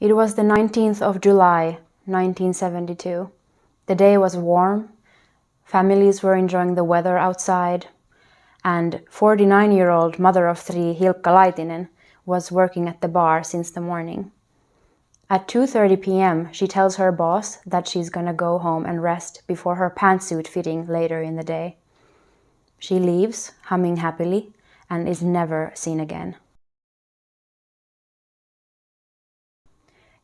It was the 19th of July, 1972. The day was warm, families were enjoying the weather outside, and 49-year-old mother of three Hilkka Laitinen was working at the bar since the morning. At 2:30 p.m., she tells her boss that she's gonna go home and rest before her pantsuit fitting later in the day. She leaves, humming happily, and is never seen again.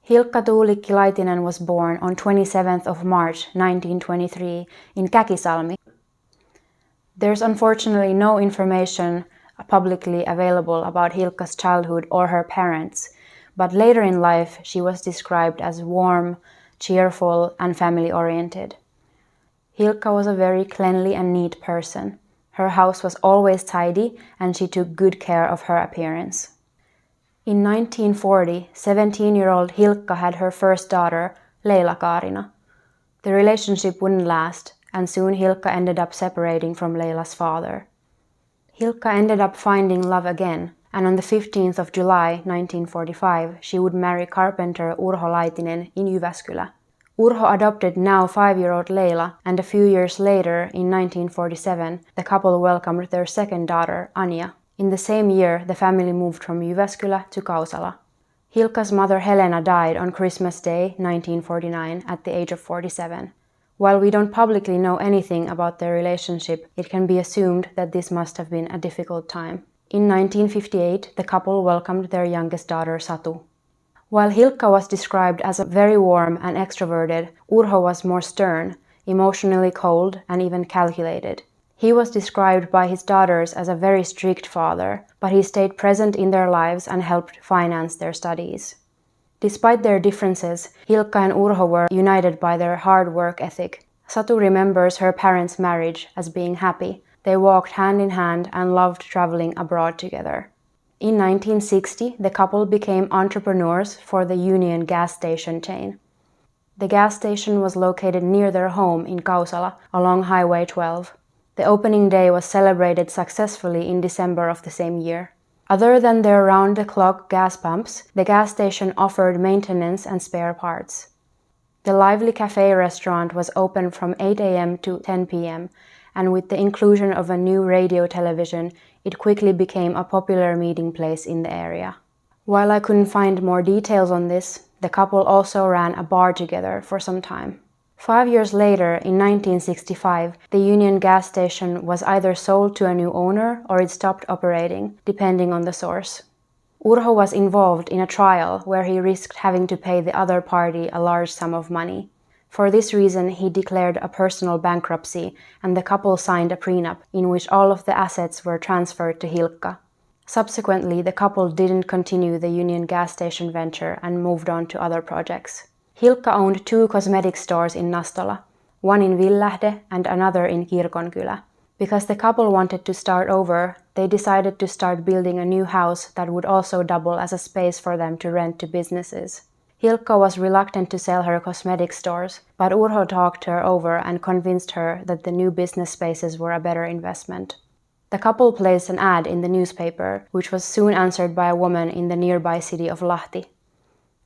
Hilkka Tuulikki Laitinen was born on 27th of March 1923 in Käkisalmi. There's unfortunately no information publicly available about Hilkka's childhood or her parents, but later in life she was described as warm, cheerful, and family-oriented. Hilkka was a very cleanly and neat person. Her house was always tidy and she took good care of her appearance. In 1940, 17-year-old Hilkka had her first daughter, Leila Kaarina. The relationship wouldn't last, and soon Hilkka ended up separating from Leila's father. Hilkka ended up finding love again, and on the 15th of July 1945, she would marry carpenter Urho Laitinen in Jyväskylä. Urho adopted now 5-year-old Leila, and a few years later, in 1947, the couple welcomed their second daughter, Anja. In the same year, the family moved from Jyväskylä to Kausala. Hilkka's mother Helena died on Christmas Day 1949 at the age of 47. While we don't publicly know anything about their relationship, it can be assumed that this must have been a difficult time. In 1958, the couple welcomed their youngest daughter Satu. While Hilkka was described as very warm and extroverted, Urho was more stern, emotionally cold, and even calculated. He was described by his daughters as a very strict father, but he stayed present in their lives and helped finance their studies. Despite their differences, Hilkka and Urho were united by their hard work ethic. Satu remembers her parents' marriage as being happy. They walked hand in hand and loved traveling abroad together. In 1960, the couple became entrepreneurs for the Union gas station chain. The gas station was located near their home in Kausala along Highway 12. The opening day was celebrated successfully in December of the same year. Other than their round-the-clock gas pumps, the gas station offered maintenance and spare parts. The lively cafe restaurant was open from 8 a.m. to 10 p.m., and with the inclusion of a new radio television, it quickly became a popular meeting place in the area. While I couldn't find more details on this, the couple also ran a bar together for some time. 5 years later, in 1965, the Union gas station was either sold to a new owner or it stopped operating, depending on the source. Urho was involved in a trial where he risked having to pay the other party a large sum of money. For this reason, he declared a personal bankruptcy, and the couple signed a prenup in which all of the assets were transferred to Hilkka. Subsequently, the couple didn't continue the Union gas station venture and moved on to other projects. Hilkka owned 2 cosmetic stores in Nastola, one in Villähde and another in Kirkonkylä. Because the couple wanted to start over, they decided to start building a new house that would also double as a space for them to rent to businesses. Hilkka was reluctant to sell her cosmetic stores, but Urho talked her over and convinced her that the new business spaces were a better investment. The couple placed an ad in the newspaper, which was soon answered by a woman in the nearby city of Lahti.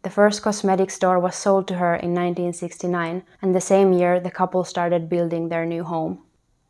The first cosmetic store was sold to her in 1969, and the same year the couple started building their new home.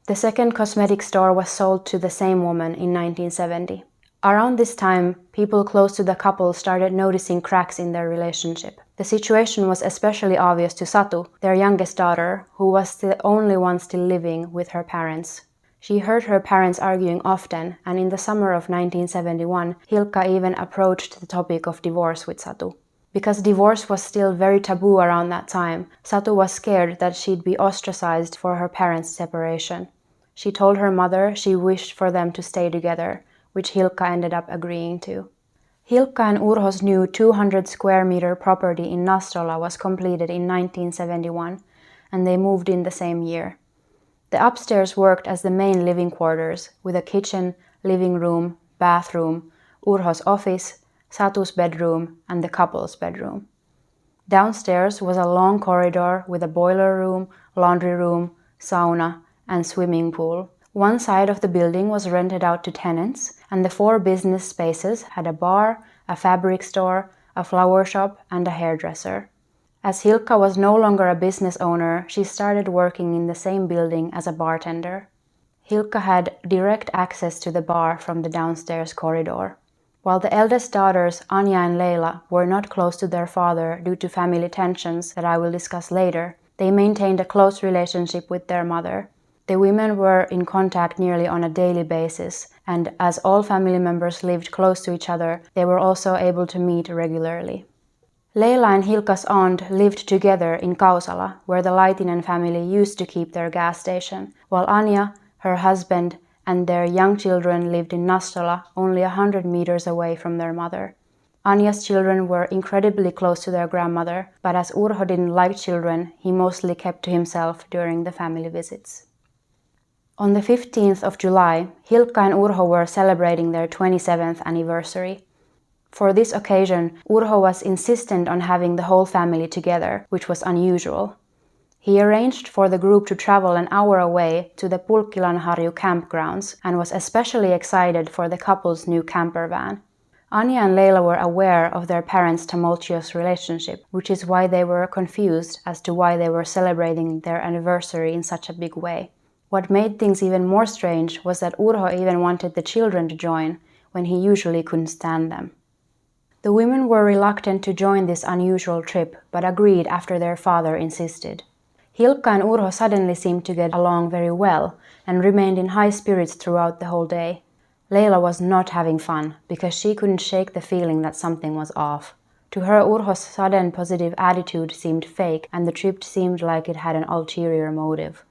The second cosmetic store was sold to the same woman in 1970. Around this time, people close to the couple started noticing cracks in their relationship. The situation was especially obvious to Satu, their youngest daughter, who was the only one still living with her parents. She heard her parents arguing often, and in the summer of 1971, Hilkka even approached the topic of divorce with Satu. Because divorce was still very taboo around that time, Satu was scared that she'd be ostracized for her parents' separation. She told her mother she wished for them to stay together, which Hilkka ended up agreeing to. Hilkka and Urho's new 200 square meter property in Nastola was completed in 1971, and they moved in the same year. The upstairs worked as the main living quarters, with a kitchen, living room, bathroom, Urho's office, Satu's bedroom, and the couple's bedroom. Downstairs was a long corridor with a boiler room, laundry room, sauna, and swimming pool. One side of the building was rented out to tenants, and the 4 business spaces had a bar, a fabric store, a flower shop, and a hairdresser. As Hilkka was no longer a business owner, she started working in the same building as a bartender. Hilkka had direct access to the bar from the downstairs corridor. While the eldest daughters, Anya and Leila, were not close to their father due to family tensions that I will discuss later, they maintained a close relationship with their mother. The women were in contact nearly on a daily basis, and as all family members lived close to each other, they were also able to meet regularly. Leila and Hilkka's aunt lived together in Kausala, where the Laitinen family used to keep their gas station, while Anya, her husband, and their young children lived in Nastola, only 100 meters away from their mother. Anya's children were incredibly close to their grandmother, but as Urho didn't like children, he mostly kept to himself during the family visits. On the 15th of July, Hilkka and Urho were celebrating their 27th anniversary. For this occasion, Urho was insistent on having the whole family together, which was unusual. He arranged for the group to travel an hour away to the Pulkkilanharju campgrounds and was especially excited for the couple's new camper van. Anya and Leila were aware of their parents' tumultuous relationship, which is why they were confused as to why they were celebrating their anniversary in such a big way. What made things even more strange was that Urho even wanted the children to join, when he usually couldn't stand them. The women were reluctant to join this unusual trip, but agreed after their father insisted. Hilkka and Urho suddenly seemed to get along very well, and remained in high spirits throughout the whole day. Leila was not having fun, because she couldn't shake the feeling that something was off. To her, Urho's sudden positive attitude seemed fake, and the trip seemed like it had an ulterior motive.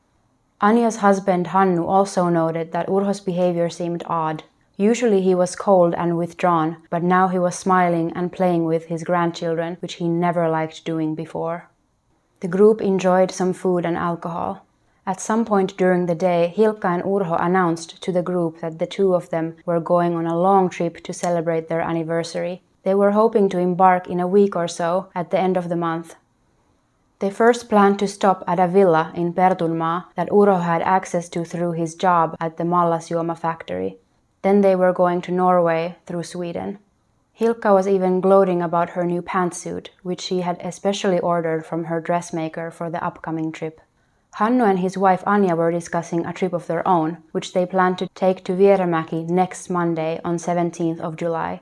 Anya's husband Hannu also noted that Urho's behavior seemed odd. Usually he was cold and withdrawn, but now he was smiling and playing with his grandchildren, which he never liked doing before. The group enjoyed some food and alcohol. At some point during the day, Hilkka and Urho announced to the group that the two of them were going on a long trip to celebrate their anniversary. They were hoping to embark in a week or so at the end of the month. They first planned to stop at a villa in Pertunmaa that Urho had access to through his job at the Mallasjuoma factory. Then they were going to Norway through Sweden. Hilkka was even gloating about her new pantsuit, which she had especially ordered from her dressmaker for the upcoming trip. Hannu and his wife Anya were discussing a trip of their own, which they planned to take to Vieremäki next Monday on 17th of July.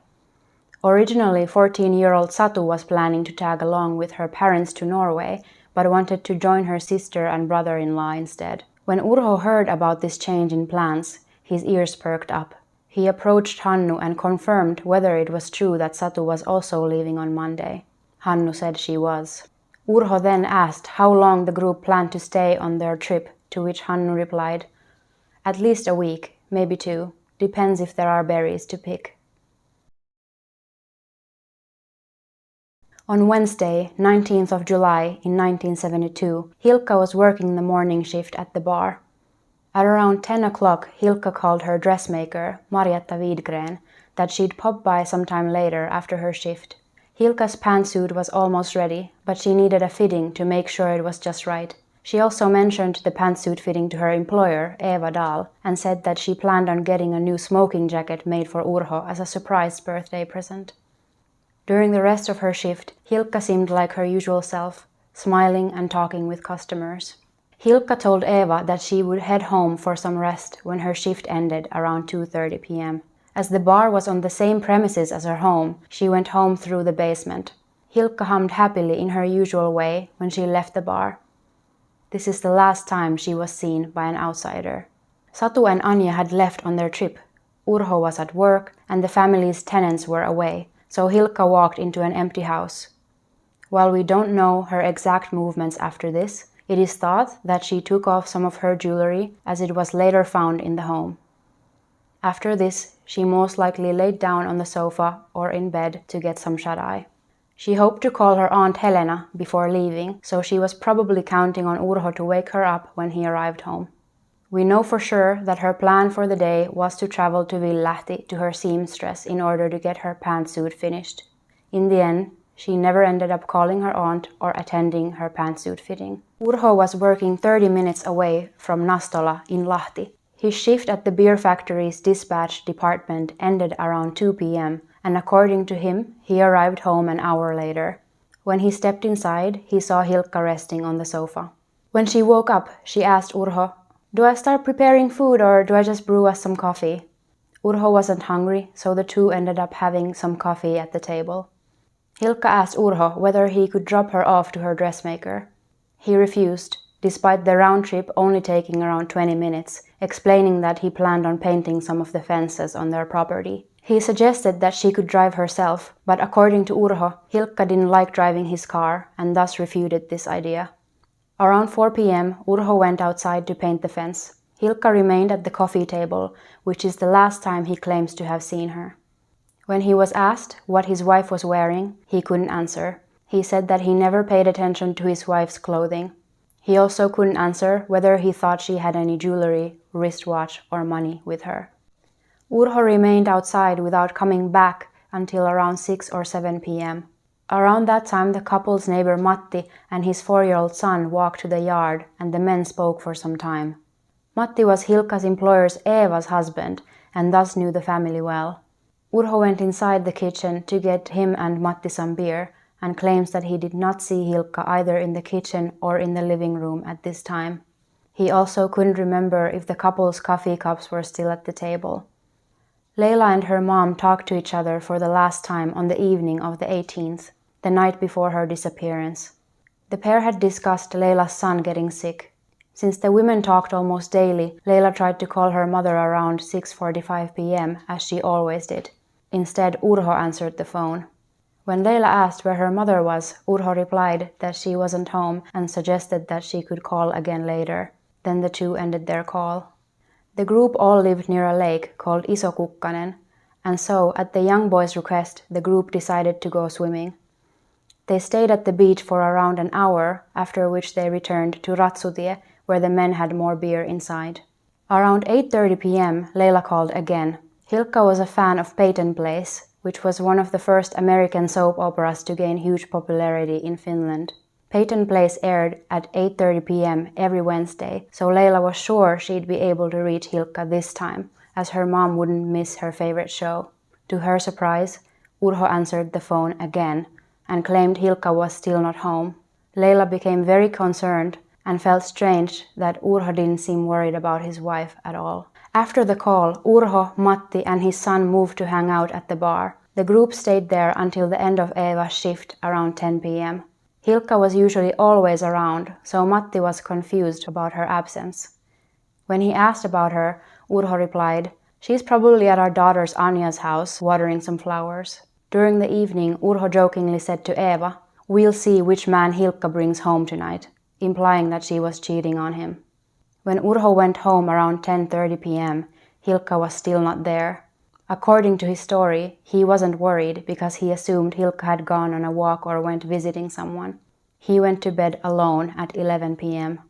Originally, 14-year-old Satu was planning to tag along with her parents to Norway, but wanted to join her sister and brother-in-law instead. When Urho heard about this change in plans, his ears perked up. He approached Hannu and confirmed whether it was true that Satu was also leaving on Monday. Hannu said she was. Urho then asked how long the group planned to stay on their trip, to which Hannu replied, "At least a week, maybe 2. Depends if there are berries to pick." On Wednesday, 19th of July in 1972, Hilkka was working the morning shift at the bar. At around 10 o'clock, Hilkka called her dressmaker, Marjatta Widgren, that she'd pop by sometime later after her shift. Hilkka's pantsuit was almost ready, but she needed a fitting to make sure it was just right. She also mentioned the pantsuit fitting to her employer, Eva Dahl, and said that she planned on getting a new smoking jacket made for Urho as a surprise birthday present. During the rest of her shift, Hilkka seemed like her usual self, smiling and talking with customers. Hilkka told Eva that she would head home for some rest when her shift ended around 2:30 p.m. As the bar was on the same premises as her home, she went home through the basement. Hilkka hummed happily in her usual way when she left the bar. This is the last time she was seen by an outsider. Satu and Anya had left on their trip. Urho was at work and the family's tenants were away, so Hilkka walked into an empty house. While we don't know her exact movements after this, it is thought that she took off some of her jewelry as it was later found in the home. After this, she most likely laid down on the sofa or in bed to get some shut-eye. She hoped to call her aunt Helena before leaving, so she was probably counting on Urho to wake her up when he arrived home. We know for sure that her plan for the day was to travel to Villahti to her seamstress in order to get her pantsuit finished. In the end, she never ended up calling her aunt or attending her pantsuit fitting. Urho was working 30 minutes away from Nastola in Lahti. His shift at the beer factory's dispatch department ended around 2 p.m. and according to him, he arrived home an hour later. When he stepped inside, he saw Hilkka resting on the sofa. When she woke up, she asked Urho, "Do I start preparing food or do I just brew us some coffee?" Urho wasn't hungry, so the two ended up having some coffee at the table. Hilkka asked Urho whether he could drop her off to her dressmaker. He refused, despite the round trip only taking around 20 minutes, explaining that he planned on painting some of the fences on their property. He suggested that she could drive herself, but according to Urho, Hilkka didn't like driving his car and thus refuted this idea. Around 4 p.m., Urho went outside to paint the fence. Hilkka remained at the coffee table, which is the last time he claims to have seen her. When he was asked what his wife was wearing, he couldn't answer. He said that he never paid attention to his wife's clothing. He also couldn't answer whether he thought she had any jewelry, wristwatch, or money with her. Urho remained outside without coming back until around 6 or 7 p.m. Around that time, the couple's neighbor Matti and his 4-year-old son walked to the yard and the men spoke for some time. Matti was Hilkka's employer's Eva's husband and thus knew the family well. Urho went inside the kitchen to get him and Matti some beer and claims that he did not see Hilkka either in the kitchen or in the living room at this time. He also couldn't remember if the couple's coffee cups were still at the table. Leila and her mom talked to each other for the last time on the evening of the 18th, the night before her disappearance. The pair had discussed Leila's son getting sick. Since the women talked almost daily, Leila tried to call her mother around 6:45 p.m. as she always did. Instead, Urho answered the phone. When Leila asked where her mother was, Urho replied that she wasn't home and suggested that she could call again later. Then the two ended their call. The group all lived near a lake called Iso Kukkanen, and so, at the young boy's request, the group decided to go swimming. They stayed at the beach for around an hour, after which they returned to Ratsutie, where the men had more beer inside. Around 8:30 p.m., Leila called again. Hilkka was a fan of Peyton Place, which was one of the first American soap operas to gain huge popularity in Finland. Peyton Place aired at 8:30 p.m. every Wednesday, so Leila was sure she'd be able to reach Hilkka this time, as her mom wouldn't miss her favorite show. To her surprise, Urho answered the phone again and claimed Hilkka was still not home. Leila became very concerned and felt strange that Urho didn't seem worried about his wife at all. After the call, Urho, Matti and his son moved to hang out at the bar. The group stayed there until the end of Eva's shift around 10 p.m. Hilkka was usually always around, so Matti was confused about her absence. When he asked about her, Urho replied, "She's probably at our daughter's Anja's house watering some flowers." During the evening, Urho jokingly said to Eva, "We'll see which man Hilkka brings home tonight," implying that she was cheating on him. When Urho went home around 10:30 p.m., Hilkka was still not there. According to his story, he wasn't worried because he assumed Hilkka had gone on a walk or went visiting someone. He went to bed alone at 11 p.m.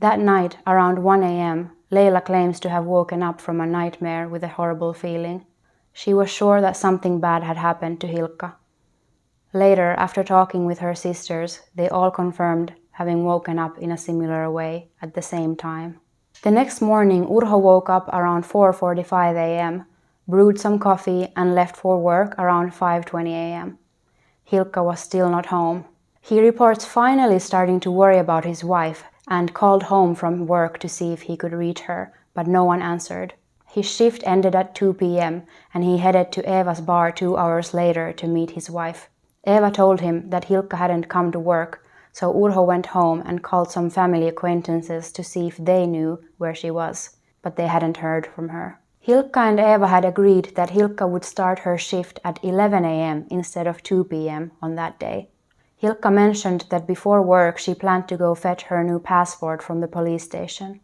That night, around 1 a.m., Leila claims to have woken up from a nightmare with a horrible feeling. She was sure that something bad had happened to Hilkka. Later, after talking with her sisters, they all confirmed having woken up in a similar way at the same time. The next morning, Urho woke up around 4:45 a.m., brewed some coffee and left for work around 5:20 a.m. Hilkka was still not home. He reports finally starting to worry about his wife and called home from work to see if he could reach her, but no one answered. His shift ended at 2 p.m. and he headed to Eva's bar 2 hours later to meet his wife. Eva told him that Hilkka hadn't come to work, so Urho went home and called some family acquaintances to see if they knew where she was, but they hadn't heard from her. Hilkka and Eva had agreed that Hilkka would start her shift at 11 a.m. instead of 2 p.m. on that day. Hilkka mentioned that before work she planned to go fetch her new passport from the police station.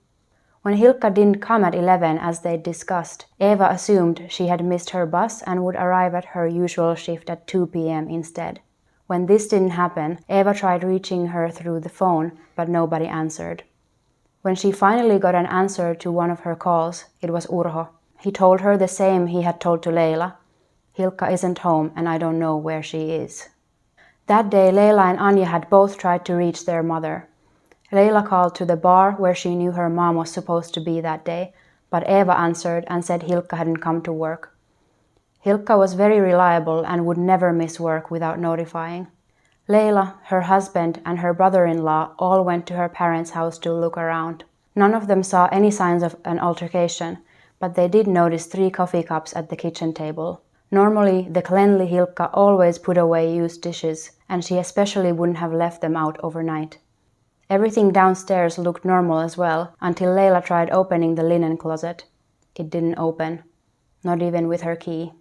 When Hilkka didn't come at 11 as they'd discussed, Eva assumed she had missed her bus and would arrive at her usual shift at 2 p.m. instead. When this didn't happen, Eva tried reaching her through the phone, but nobody answered. When she finally got an answer to one of her calls, it was Urho. He told her the same he had told to Leila. Hilkka isn't home and I don't know where she is. That day, Leila and Anja had both tried to reach their mother. Leila called to the bar where she knew her mom was supposed to be that day, but Eva answered and said Hilkka hadn't come to work. Hilkka was very reliable and would never miss work without notifying. Leila, her husband, and her brother-in-law all went to her parents' house to look around. None of them saw any signs of an altercation, but they did notice 3 coffee cups at the kitchen table. Normally, the cleanly Hilkka always put away used dishes, and she especially wouldn't have left them out overnight. Everything downstairs looked normal as well, until Leila tried opening the linen closet. It didn't open, not even with her key.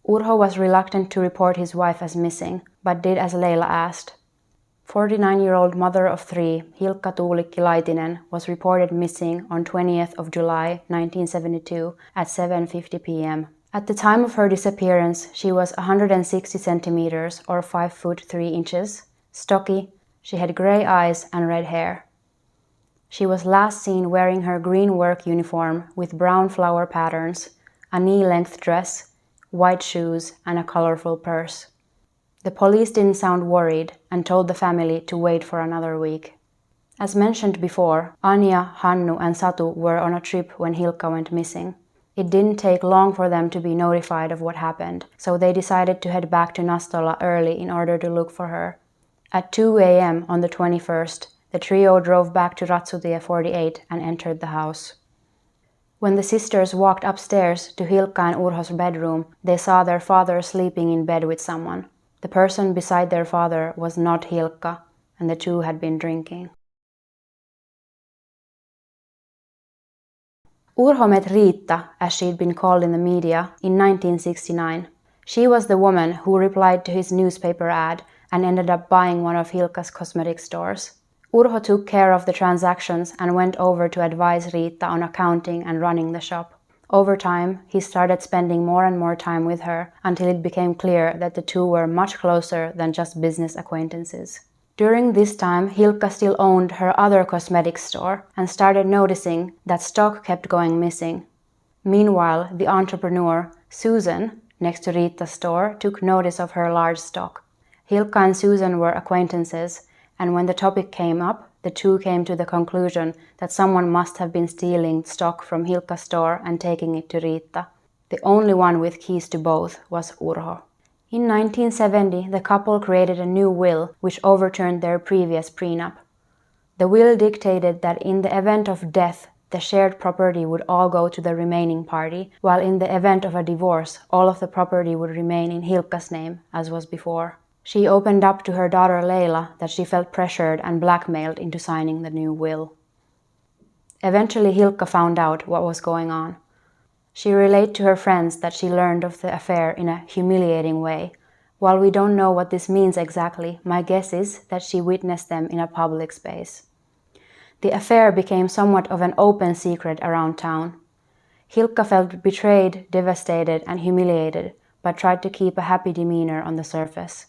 Urho was reluctant to report his wife as missing, but did as Leila asked. 49-year-old mother of 3, Hilkka Tuulikki Laitinen, was reported missing on 20th of July 1972 at 7:50 p.m. At the time of her disappearance, she was 160 centimeters or 5 foot 3 inches, stocky. She had grey eyes and red hair. She was last seen wearing her green work uniform with brown flower patterns, a knee-length dress, white shoes, and a colorful purse. The police didn't sound worried and told the family to wait for another week. As mentioned before, Anja, Hannu, and Satu were on a trip when Hilkka went missing. It didn't take long for them to be notified of what happened, so they decided to head back to Nastola early in order to look for her. At 2 a.m. on the 21st, the trio drove back to Ratsutie 48 and entered the house. When the sisters walked upstairs to Hilkka and Urho's bedroom, they saw their father sleeping in bed with someone. The person beside their father was not Hilkka, and the two had been drinking. Urho met Riitta, as she'd been called in the media, in 1969. She was the woman who replied to his newspaper ad and ended up buying one of Hilkka's cosmetic stores. Urho took care of the transactions and went over to advise Riitta on accounting and running the shop. Over time, he started spending more and more time with her until it became clear that the two were much closer than just business acquaintances. During this time, Hilkka still owned her other cosmetics store and started noticing that stock kept going missing. Meanwhile, the entrepreneur, Susan, next to Riitta's store, took notice of her large stock. Hilkka and Susan were acquaintances, and when the topic came up, the two came to the conclusion that someone must have been stealing stock from Hilkka's store and taking it to Riitta. The only one with keys to both was Urho. In 1970, the couple created a new will which overturned their previous prenup. The will dictated that in the event of death, the shared property would all go to the remaining party, while in the event of a divorce, all of the property would remain in Hilkka's name, as was before. She opened up to her daughter Leila that she felt pressured and blackmailed into signing the new will. Eventually, Hilkka found out what was going on. She relayed to her friends that she learned of the affair in a humiliating way. While we don't know what this means exactly, my guess is that she witnessed them in a public space. The affair became somewhat of an open secret around town. Hilkka felt betrayed, devastated, and humiliated, but tried to keep a happy demeanor on the surface.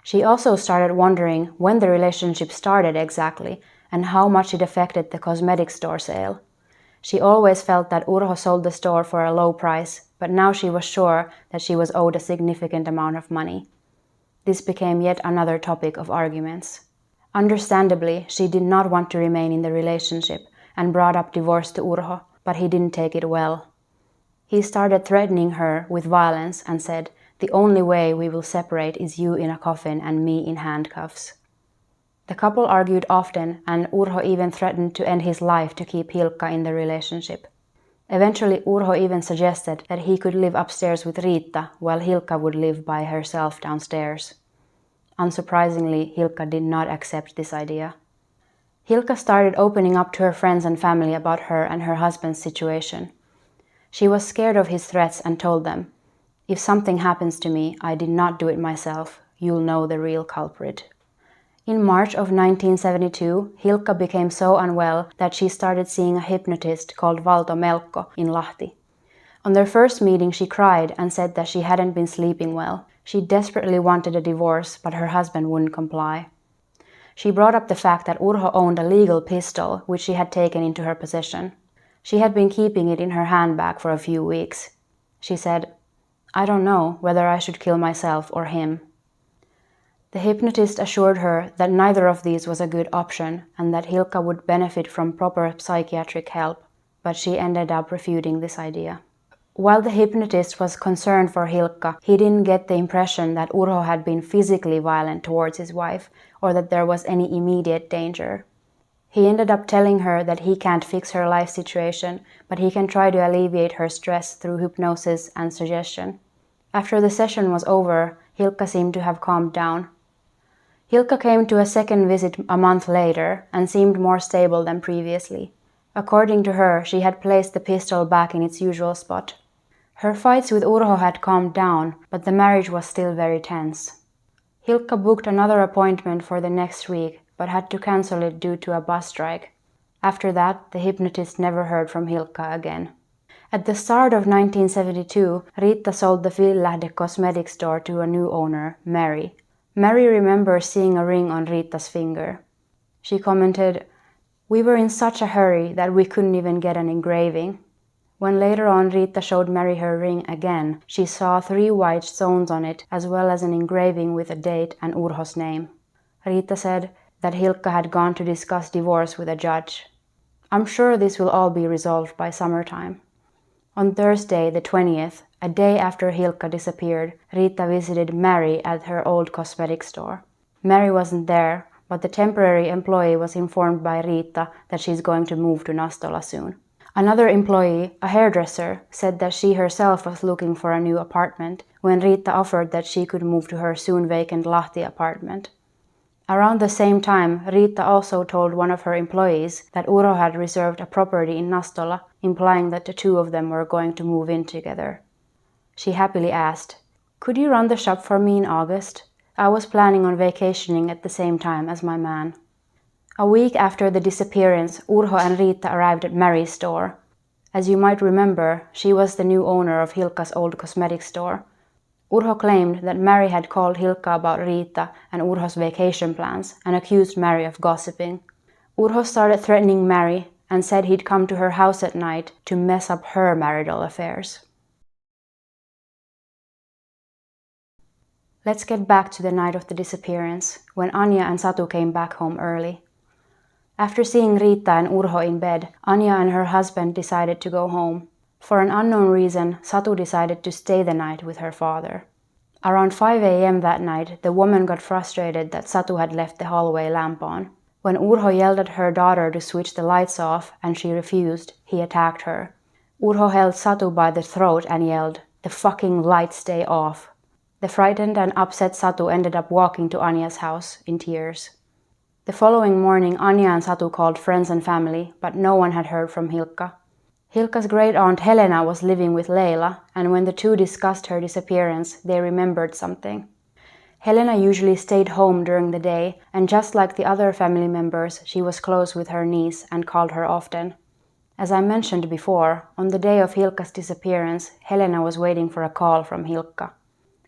She also started wondering when the relationship started exactly and how much it affected the cosmetic store sale. She always felt that Urho sold the store for a low price, but now she was sure that she was owed a significant amount of money. This became yet another topic of arguments. Understandably, she did not want to remain in the relationship and brought up divorce to Urho, but he didn't take it well. He started threatening her with violence and said, "The only way we will separate is you in a coffin and me in handcuffs." The couple argued often, and Urho even threatened to end his life to keep Hilkka in the relationship. Eventually, Urho even suggested that he could live upstairs with Riitta while Hilkka would live by herself downstairs. Unsurprisingly, Hilkka did not accept this idea. Hilkka started opening up to her friends and family about her and her husband's situation. She was scared of his threats and told them, "If something happens to me, I did not do it myself. You'll know the real culprit." In March of 1972, Hilkka became so unwell that she started seeing a hypnotist called Valto Melkko in Lahti. On their first meeting, she cried and said that she hadn't been sleeping well. She desperately wanted a divorce, but her husband wouldn't comply. She brought up the fact that Urho owned a legal pistol, which she had taken into her possession. She had been keeping it in her handbag for a few weeks. She said, "I don't know whether I should kill myself or him." The hypnotist assured her that neither of these was a good option and that Hilkka would benefit from proper psychiatric help, but she ended up refuting this idea. While the hypnotist was concerned for Hilkka, he didn't get the impression that Urho had been physically violent towards his wife or that there was any immediate danger. He ended up telling her that he can't fix her life situation, but he can try to alleviate her stress through hypnosis and suggestion. After the session was over, Hilkka seemed to have calmed down. Hilkka came to a second visit a month later and seemed more stable than previously. According to her, she had placed the pistol back in its usual spot. Her fights with Urho had calmed down, but the marriage was still very tense. Hilkka booked another appointment for the next week, but had to cancel it due to a bus strike. After that, the hypnotist never heard from Hilkka again. At the start of 1972, Riitta sold the Villahde cosmetic store to a new owner, Mary. Mary remembers seeing a ring on Riitta's finger. She commented, "We were in such a hurry that we couldn't even get an engraving." When later on Riitta showed Mary her ring again, she saw 3 white stones on it as well as an engraving with a date and Urho's name. Riitta said that Hilkka had gone to discuss divorce with a judge. "I'm sure this will all be resolved by summertime." On Thursday, the 20th, a day after Hilkka disappeared, Riitta visited Mary at her old cosmetic store. Mary wasn't there, but the temporary employee was informed by Riitta that she's going to move to Nastola soon. Another employee, a hairdresser, said that she herself was looking for a new apartment when Riitta offered that she could move to her soon vacant Lahti apartment. Around the same time, Riitta also told one of her employees that Urho had reserved a property in Nastola, implying that the two of them were going to move in together. She happily asked, "Could you run the shop for me in August? I was planning on vacationing at the same time as my man." A week after the disappearance, Urho and Riitta arrived at Mary's store. As you might remember, she was the new owner of Hilkka's old cosmetic store. Urho claimed that Mary had called Hilkka about Riitta and Urho's vacation plans and accused Mary of gossiping. Urho started threatening Mary and said he'd come to her house at night to mess up her marital affairs. Let's get back to the night of the disappearance, when Anja and Satu came back home early. After seeing Riitta and Urho in bed, Anja and her husband decided to go home. For an unknown reason, Satu decided to stay the night with her father. Around 5 a.m. that night, the woman got frustrated that Satu had left the hallway lamp on. When Urho yelled at her daughter to switch the lights off and she refused, he attacked her. Urho held Satu by the throat and yelled, "The fucking lights stay off." The frightened and upset Satu ended up walking to Anja's house in tears. The following morning, Anja and Satu called friends and family, but no one had heard from Hilkka. Hilkka's great-aunt Helena was living with Leila, and when the two discussed her disappearance, they remembered something. Helena usually stayed home during the day, and just like the other family members, she was close with her niece and called her often. As I mentioned before, on the day of Hilkka's disappearance, Helena was waiting for a call from Hilkka.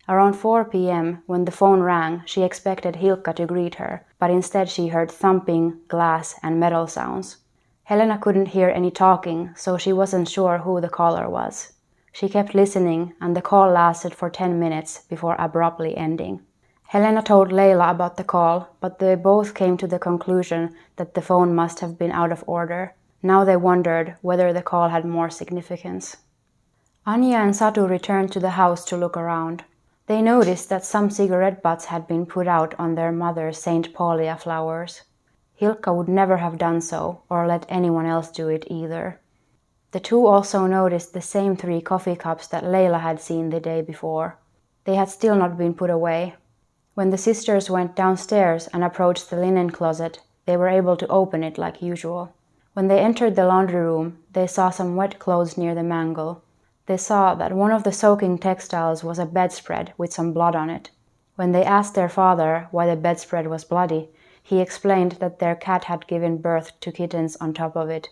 Around 4 p.m., when the phone rang, she expected Hilkka to greet her, but instead she heard thumping, glass, and metal sounds. Helena couldn't hear any talking, so she wasn't sure who the caller was. She kept listening, and the call lasted for 10 minutes before abruptly ending. Helena told Leila about the call, but they both came to the conclusion that the phone must have been out of order. Now they wondered whether the call had more significance. Anja and Satu returned to the house to look around. They noticed that some cigarette butts had been put out on their mother's St. Paulia flowers. Hilkka would never have done so, or let anyone else do it either. The two also noticed the same 3 coffee cups that Leila had seen the day before. They had still not been put away. When the sisters went downstairs and approached the linen closet, they were able to open it like usual. When they entered the laundry room, they saw some wet clothes near the mangle. They saw that one of the soaking textiles was a bedspread with some blood on it. When they asked their father why the bedspread was bloody, he explained that their cat had given birth to kittens on top of it.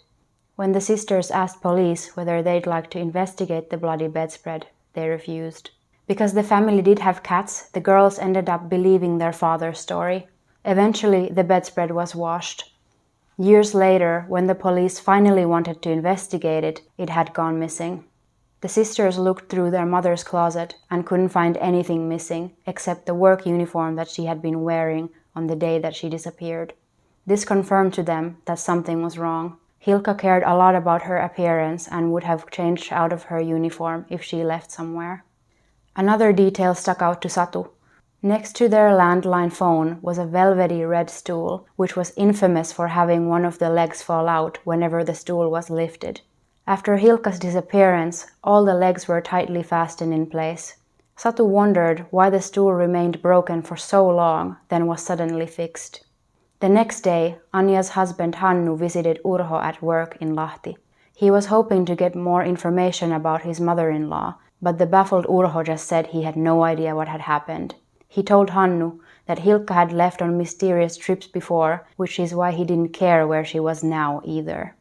When the sisters asked police whether they'd like to investigate the bloody bedspread, they refused. Because the family did have cats, the girls ended up believing their father's story. Eventually, the bedspread was washed. Years later, when the police finally wanted to investigate it, it had gone missing. The sisters looked through their mother's closet and couldn't find anything missing except the work uniform that she had been wearing on the day that she disappeared. This confirmed to them that something was wrong. Hilkka cared a lot about her appearance and would have changed out of her uniform if she left somewhere. Another detail stuck out to Satu. Next to their landline phone was a velvety red stool, which was infamous for having one of the legs fall out whenever the stool was lifted. After Hilkka's disappearance, all the legs were tightly fastened in place. Satu wondered why the stool remained broken for so long, then was suddenly fixed. The next day, Anja's husband Hannu visited Urho at work in Lahti. He was hoping to get more information about his mother-in-law, but the baffled Urho just said he had no idea what had happened. He told Hannu that Hilkka had left on mysterious trips before, which is why he didn't care where she was now either.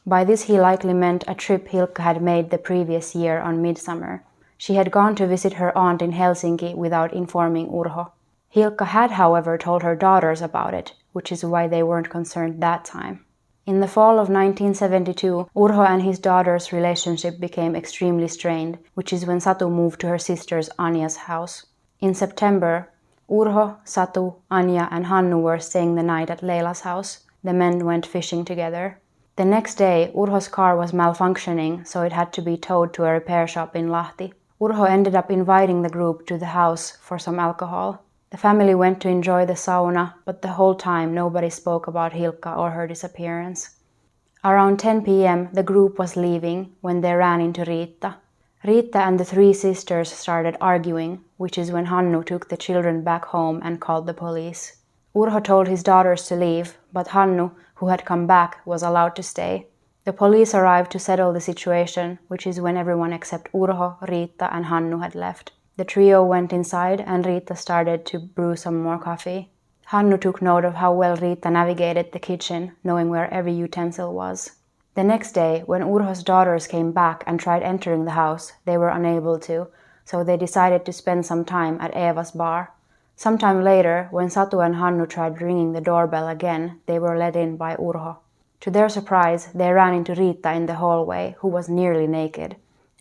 By this he likely meant a trip Hilkka had made the previous year on midsummer. She had gone to visit her aunt in Helsinki without informing Urho. Hilkka had, however, told her daughters about it, which is why they weren't concerned that time. In the fall of 1972, Urho and his daughter's relationship became extremely strained, which is when Satu moved to her sister's Anja's house. In September, Urho, Satu, Anja and Hannu were staying the night at Leila's house. The men went fishing together. The next day, Urho's car was malfunctioning, so it had to be towed to a repair shop in Lahti. Urho ended up inviting the group to the house for some alcohol. The family went to enjoy the sauna, but the whole time nobody spoke about Hilkka or her disappearance. Around 10 p.m. the group was leaving when they ran into Riitta. Riitta and the three sisters started arguing, which is when Hannu took the children back home and called the police. Urho told his daughters to leave, but Hannu, who had come back, was allowed to stay. The police arrived to settle the situation, which is when everyone except Urho, Riitta and Hannu had left. The trio went inside and Riitta started to brew some more coffee. Hannu took note of how well Riitta navigated the kitchen, knowing where every utensil was. The next day, when Urho's daughters came back and tried entering the house, they were unable to, so they decided to spend some time at Eva's bar. Sometime later, when Satu and Hannu tried ringing the doorbell again, they were let in by Urho. To their surprise, they ran into Riitta in the hallway, who was nearly naked.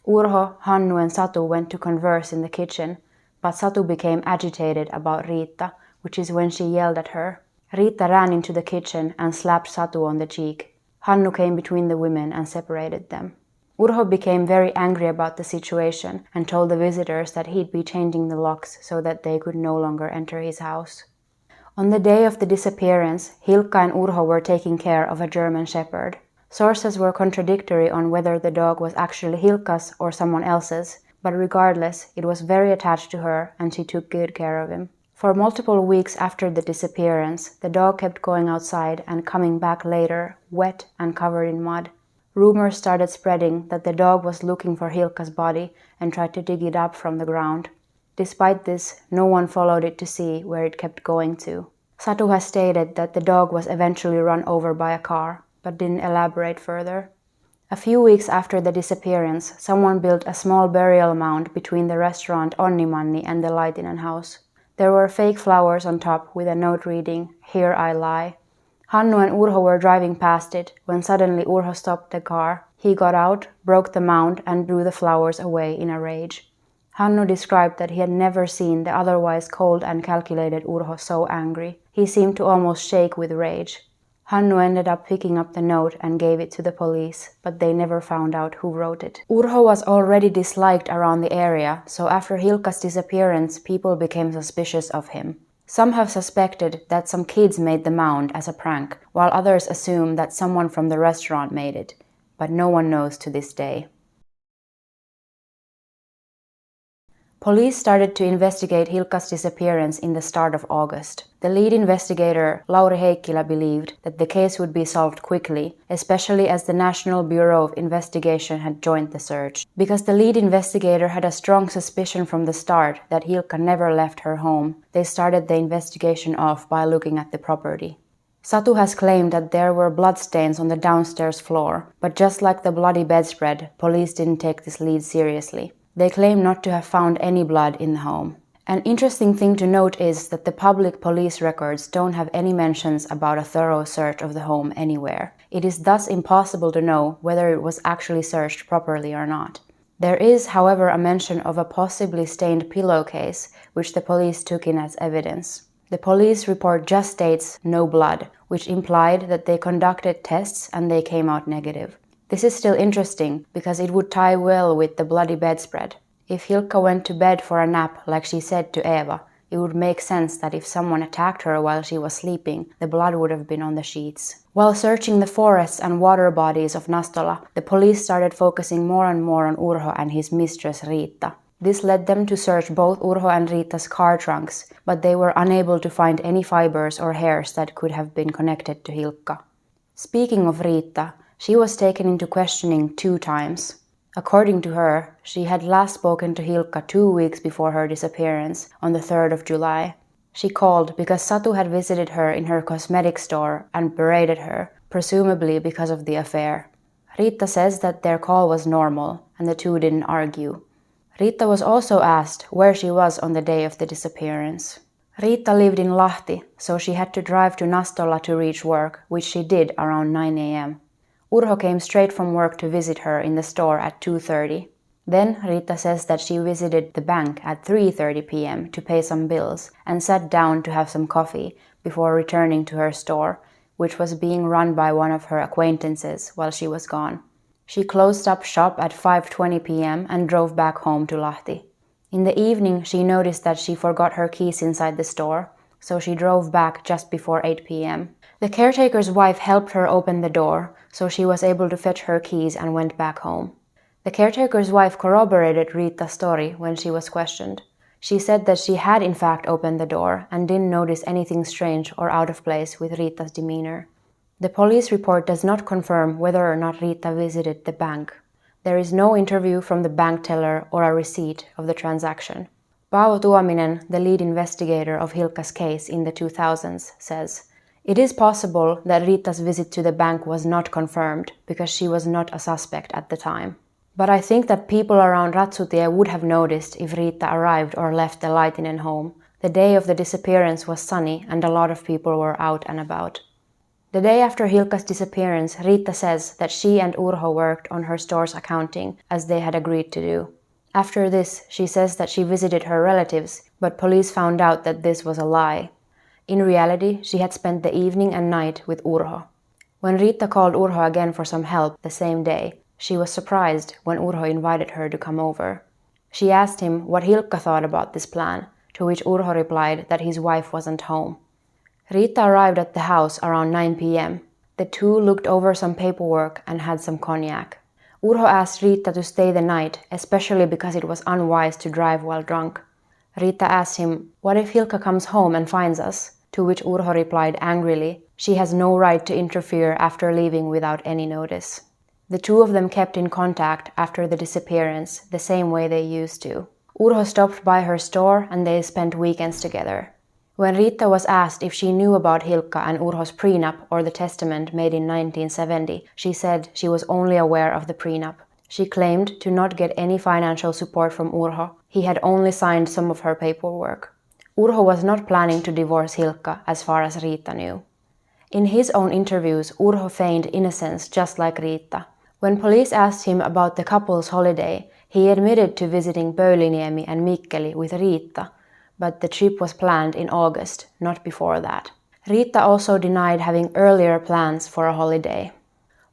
Urho, Hannu and Satu went to converse in the kitchen, but Satu became agitated about Riitta, which is when she yelled at her. Riitta ran into the kitchen and slapped Satu on the cheek. Hannu came between the women and separated them. Urho became very angry about the situation and told the visitors that he'd be changing the locks so that they could no longer enter his house. On the day of the disappearance, Hilkka and Urho were taking care of a German shepherd. Sources were contradictory on whether the dog was actually Hilkka's or someone else's, but regardless, it was very attached to her and she took good care of him. For multiple weeks after the disappearance, the dog kept going outside and coming back later, wet and covered in mud. Rumors started spreading that the dog was looking for Hilkka's body and tried to dig it up from the ground. Despite this, no one followed it to see where it kept going to. Satu has stated that the dog was eventually run over by a car, but didn't elaborate further. A few weeks after the disappearance, someone built a small burial mound between the restaurant Onnimanni and the Laitinen house. There were fake flowers on top with a note reading, "Here I lie." Hannu and Urho were driving past it when suddenly Urho stopped the car. He got out, broke the mound and drew the flowers away in a rage. Hannu described that he had never seen the otherwise cold and calculated Urho so angry. He seemed to almost shake with rage. Hannu ended up picking up the note and gave it to the police, but they never found out who wrote it. Urho was already disliked around the area, so after Hilkka's disappearance, people became suspicious of him. Some have suspected that some kids made the mound as a prank, while others assume that someone from the restaurant made it, but no one knows to this day. Police started to investigate Hilkka's disappearance in the start of August. The lead investigator, Lauri Heikkilä, believed that the case would be solved quickly, especially as the National Bureau of Investigation had joined the search. Because the lead investigator had a strong suspicion from the start that Hilkka never left her home, they started the investigation off by looking at the property. Satu has claimed that there were bloodstains on the downstairs floor, but just like the bloody bedspread, police didn't take this lead seriously. They claim not to have found any blood in the home. An interesting thing to note is that the public police records don't have any mentions about a thorough search of the home anywhere. It is thus impossible to know whether it was actually searched properly or not. There is, however, a mention of a possibly stained pillowcase, which the police took in as evidence. The police report just states no blood, which implied that they conducted tests and they came out negative. This is still interesting because it would tie well with the bloody bedspread. If Hilkka went to bed for a nap like she said to Eva, it would make sense that if someone attacked her while she was sleeping, the blood would have been on the sheets. While searching the forests and water bodies of Nastola, the police started focusing more and more on Urho and his mistress Riitta. This led them to search both Urho and Riitta's car trunks, but they were unable to find any fibers or hairs that could have been connected to Hilkka. Speaking of Riitta, she was taken into questioning 2 times. According to her, she had last spoken to Hilkka 2 weeks before her disappearance, on the 3rd of July. She called because Satu had visited her in her cosmetic store and berated her, presumably because of the affair. Riitta says that their call was normal, and the two didn't argue. Riitta was also asked where she was on the day of the disappearance. Riitta lived in Lahti, so she had to drive to Nastola to reach work, which she did around 9 a.m. Urho came straight from work to visit her in the store at 2:30. Then Riitta says that she visited the bank at 3:30 p.m. to pay some bills and sat down to have some coffee before returning to her store, which was being run by one of her acquaintances while she was gone. She closed up shop at 5:20 p.m. and drove back home to Lahti. In the evening, she noticed that she forgot her keys inside the store, so she drove back just before 8 p.m. The caretaker's wife helped her open the door, so she was able to fetch her keys and went back home. The caretaker's wife corroborated Riitta's story when she was questioned. She said that she had in fact opened the door and didn't notice anything strange or out of place with Riitta's demeanor. The police report does not confirm whether or not Riitta visited the bank. There is no interview from the bank teller or a receipt of the transaction. Paavo Tuominen, the lead investigator of Hilkka's case in the 2000s, says, "It is possible that Riitta's visit to the bank was not confirmed because she was not a suspect at the time. But I think that people around Ratsutie would have noticed if Riitta arrived or left the Laitinen home. The day of the disappearance was sunny and a lot of people were out and about." The day after Hilkka's disappearance, Riitta says that she and Urho worked on her store's accounting as they had agreed to do. After this, she says that she visited her relatives, but police found out that this was a lie. In reality, she had spent the evening and night with Urho. When Riitta called Urho again for some help the same day, she was surprised when Urho invited her to come over. She asked him what Hilkka thought about this plan, to which Urho replied that his wife wasn't home. Riitta arrived at the house around 9 p.m. The two looked over some paperwork and had some cognac. Urho asked Riitta to stay the night, especially because it was unwise to drive while drunk. Riitta asked him, "What if Hilkka comes home and finds us?" To which Urho replied angrily, "She has no right to interfere after leaving without any notice." The two of them kept in contact after the disappearance, the same way they used to. Urho stopped by her store and they spent weekends together. When Riitta was asked if she knew about Hilkka and Urho's prenup or the testament made in 1970, she said she was only aware of the prenup. She claimed to not get any financial support from Urho. He had only signed some of her paperwork. Urho was not planning to divorce Hilkka as far as Riitta knew. In his own interviews, Urho feigned innocence just like Riitta. When police asked him about the couple's holiday, he admitted to visiting Pöylliniemi and Mikkeli with Riitta, but the trip was planned in August, not before that. Riitta also denied having earlier plans for a holiday.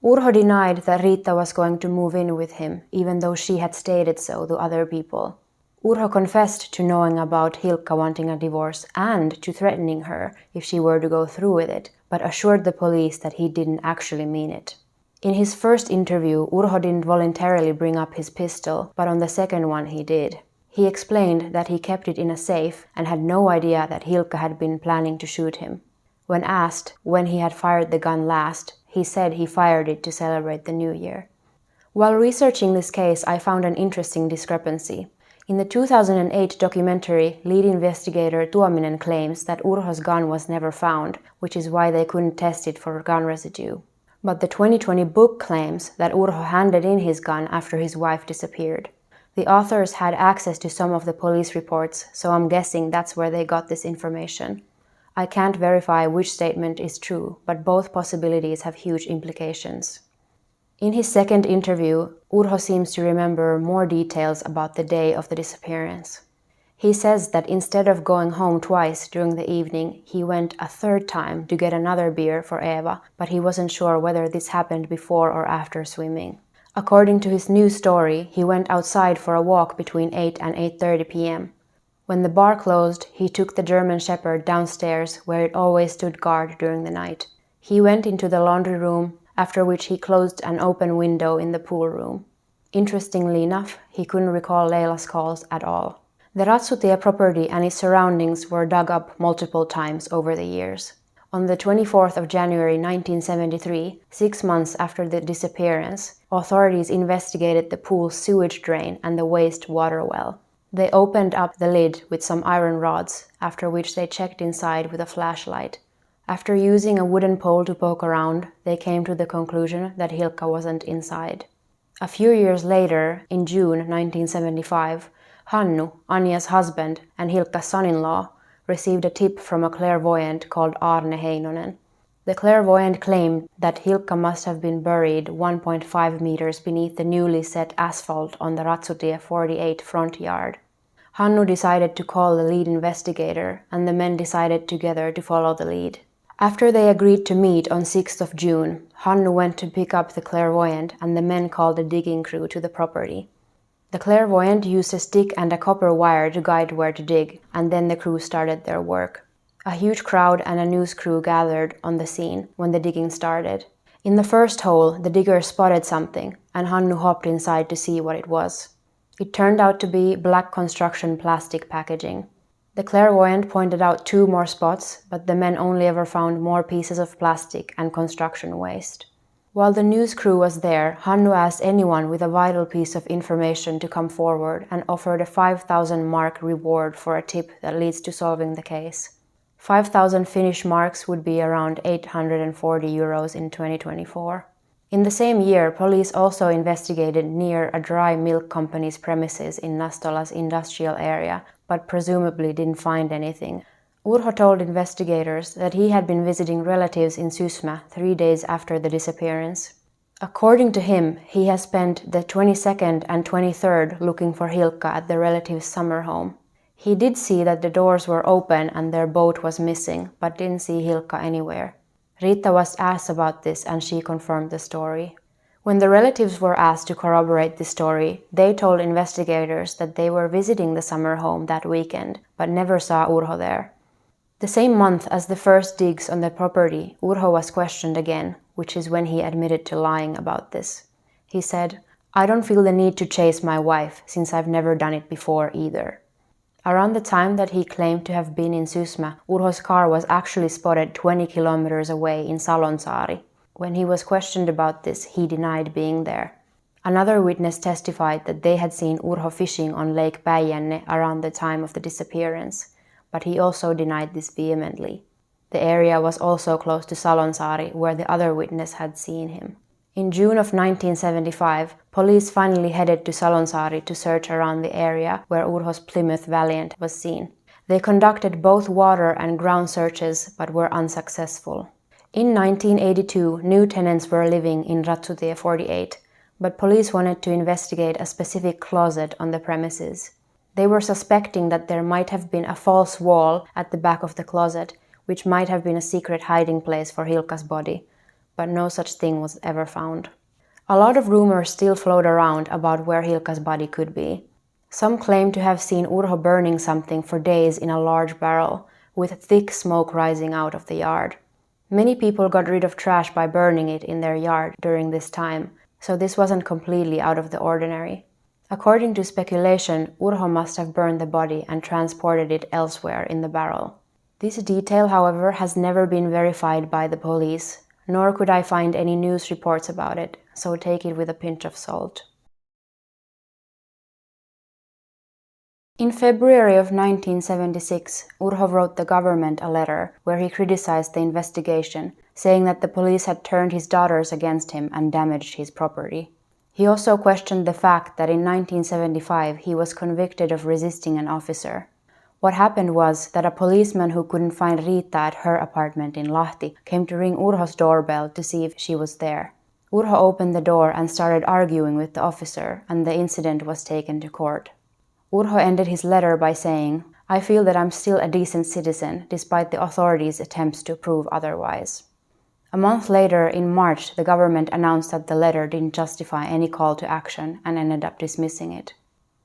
Urho denied that Riitta was going to move in with him, even though she had stated so to other people. Urho confessed to knowing about Hilkka wanting a divorce and to threatening her if she were to go through with it, but assured the police that he didn't actually mean it. In his first interview, Urho didn't voluntarily bring up his pistol, but on the second one he did. He explained that he kept it in a safe and had no idea that Hilkka had been planning to shoot him. When asked when he had fired the gun last, he said he fired it to celebrate the New Year. While researching this case, I found an interesting discrepancy. In the 2008 documentary, lead investigator Tuominen claims that Urho's gun was never found, which is why they couldn't test it for gun residue. But the 2020 book claims that Urho handed in his gun after his wife disappeared. The authors had access to some of the police reports, so I'm guessing that's where they got this information. I can't verify which statement is true, but both possibilities have huge implications. In his second interview, Urho seems to remember more details about the day of the disappearance. He says that instead of going home twice during the evening, he went a third time to get another beer for Eva, but he wasn't sure whether this happened before or after swimming. According to his new story, he went outside for a walk between 8 and 8:30 p.m. When the bar closed, he took the German Shepherd downstairs where it always stood guard during the night. He went into the laundry room, after which he closed an open window in the pool room. Interestingly enough, he couldn't recall Leila's calls at all. The Ratsutie property and its surroundings were dug up multiple times over the years. On the 24th of January 1973, 6 months after the disappearance, authorities investigated the pool's sewage drain and the waste water well. They opened up the lid with some iron rods, after which they checked inside with a flashlight. After using a wooden pole to poke around, they came to the conclusion that Hilkka wasn't inside. A few years later, in June 1975, Hannu, Anja's husband and Hilkka's son-in-law, received a tip from a clairvoyant called Arne Heinonen. The clairvoyant claimed that Hilkka must have been buried 1.5 meters beneath the newly set asphalt on the Ratsutie 48 front yard. Hannu decided to call the lead investigator, and the men decided together to follow the lead. After they agreed to meet on 6th of June, Hannu went to pick up the clairvoyant and the men called a digging crew to the property. The clairvoyant used a stick and a copper wire to guide where to dig, and then the crew started their work. A huge crowd and a news crew gathered on the scene when the digging started. In the first hole, the diggers spotted something, and Hannu hopped inside to see what it was. It turned out to be black construction plastic packaging. The clairvoyant pointed out 2 more spots, but the men only ever found more pieces of plastic and construction waste. While the news crew was there, Hannu asked anyone with a vital piece of information to come forward and offered a 5,000 mark reward for a tip that leads to solving the case. 5,000 Finnish marks would be around 840 euros in 2024. In the same year, police also investigated near a dry milk company's premises in Nastola's industrial area, but presumably didn't find anything. Urho told investigators that he had been visiting relatives in Sysmä 3 days after the disappearance. According to him, he has spent the 22nd and 23rd looking for Hilkka at the relative's summer home. He did see that the doors were open and their boat was missing, but didn't see Hilkka anywhere. Riitta was asked about this and she confirmed the story. When the relatives were asked to corroborate the story, they told investigators that they were visiting the summer home that weekend, but never saw Urho there. The same month as the first digs on the property, Urho was questioned again, which is when he admitted to lying about this. He said, "I don't feel the need to chase my wife, since I've never done it before either." Around the time that he claimed to have been in Sysmä, Urho's car was actually spotted 20 kilometers away in Salonsaari. When he was questioned about this, he denied being there. Another witness testified that they had seen Urho fishing on Lake Päijänne around the time of the disappearance, but he also denied this vehemently. The area was also close to Salonsaari, where the other witness had seen him. In June of 1975, police finally headed to Salonsaari to search around the area where Urho's Plymouth Valiant was seen. They conducted both water and ground searches, but were unsuccessful. In 1982, new tenants were living in Ratsutie 48, but police wanted to investigate a specific closet on the premises. They were suspecting that there might have been a false wall at the back of the closet, which might have been a secret hiding place for Hilkka's body, but no such thing was ever found. A lot of rumors still float around about where Hilkka's body could be. Some claim to have seen Urho burning something for days in a large barrel, with thick smoke rising out of the yard. Many people got rid of trash by burning it in their yard during this time, so this wasn't completely out of the ordinary. According to speculation, Urho must have burned the body and transported it elsewhere in the barrel. This detail, however, has never been verified by the police, nor could I find any news reports about it, so take it with a pinch of salt. In February of 1976, Urho wrote the government a letter where he criticized the investigation, saying that the police had turned his daughters against him and damaged his property. He also questioned the fact that in 1975 he was convicted of resisting an officer. What happened was that a policeman who couldn't find Riitta at her apartment in Lahti came to ring Urho's doorbell to see if she was there. Urho opened the door and started arguing with the officer, and the incident was taken to court. Urho ended his letter by saying, "I feel that I'm still a decent citizen despite the authorities' attempts to prove otherwise." A month later, in March, the government announced that the letter didn't justify any call to action and ended up dismissing it.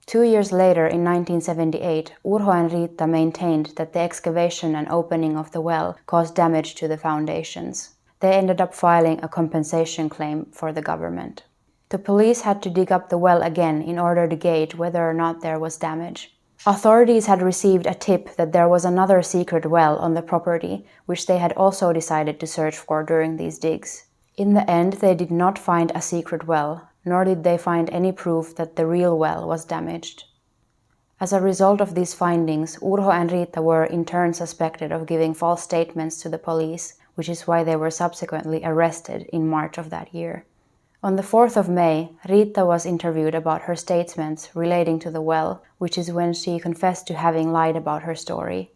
2 years later, in 1978, Urho and Riitta maintained that the excavation and opening of the well caused damage to the foundations. They ended up filing a compensation claim for the government. The police had to dig up the well again in order to gauge whether or not there was damage. Authorities had received a tip that there was another secret well on the property, which they had also decided to search for during these digs. In the end, they did not find a secret well, nor did they find any proof that the real well was damaged. As a result of these findings, Urho and Riitta were in turn suspected of giving false statements to the police, which is why they were subsequently arrested in March of that year. On the 4th of May, Riitta was interviewed about her statements relating to the well, which is when she confessed to having lied about her story.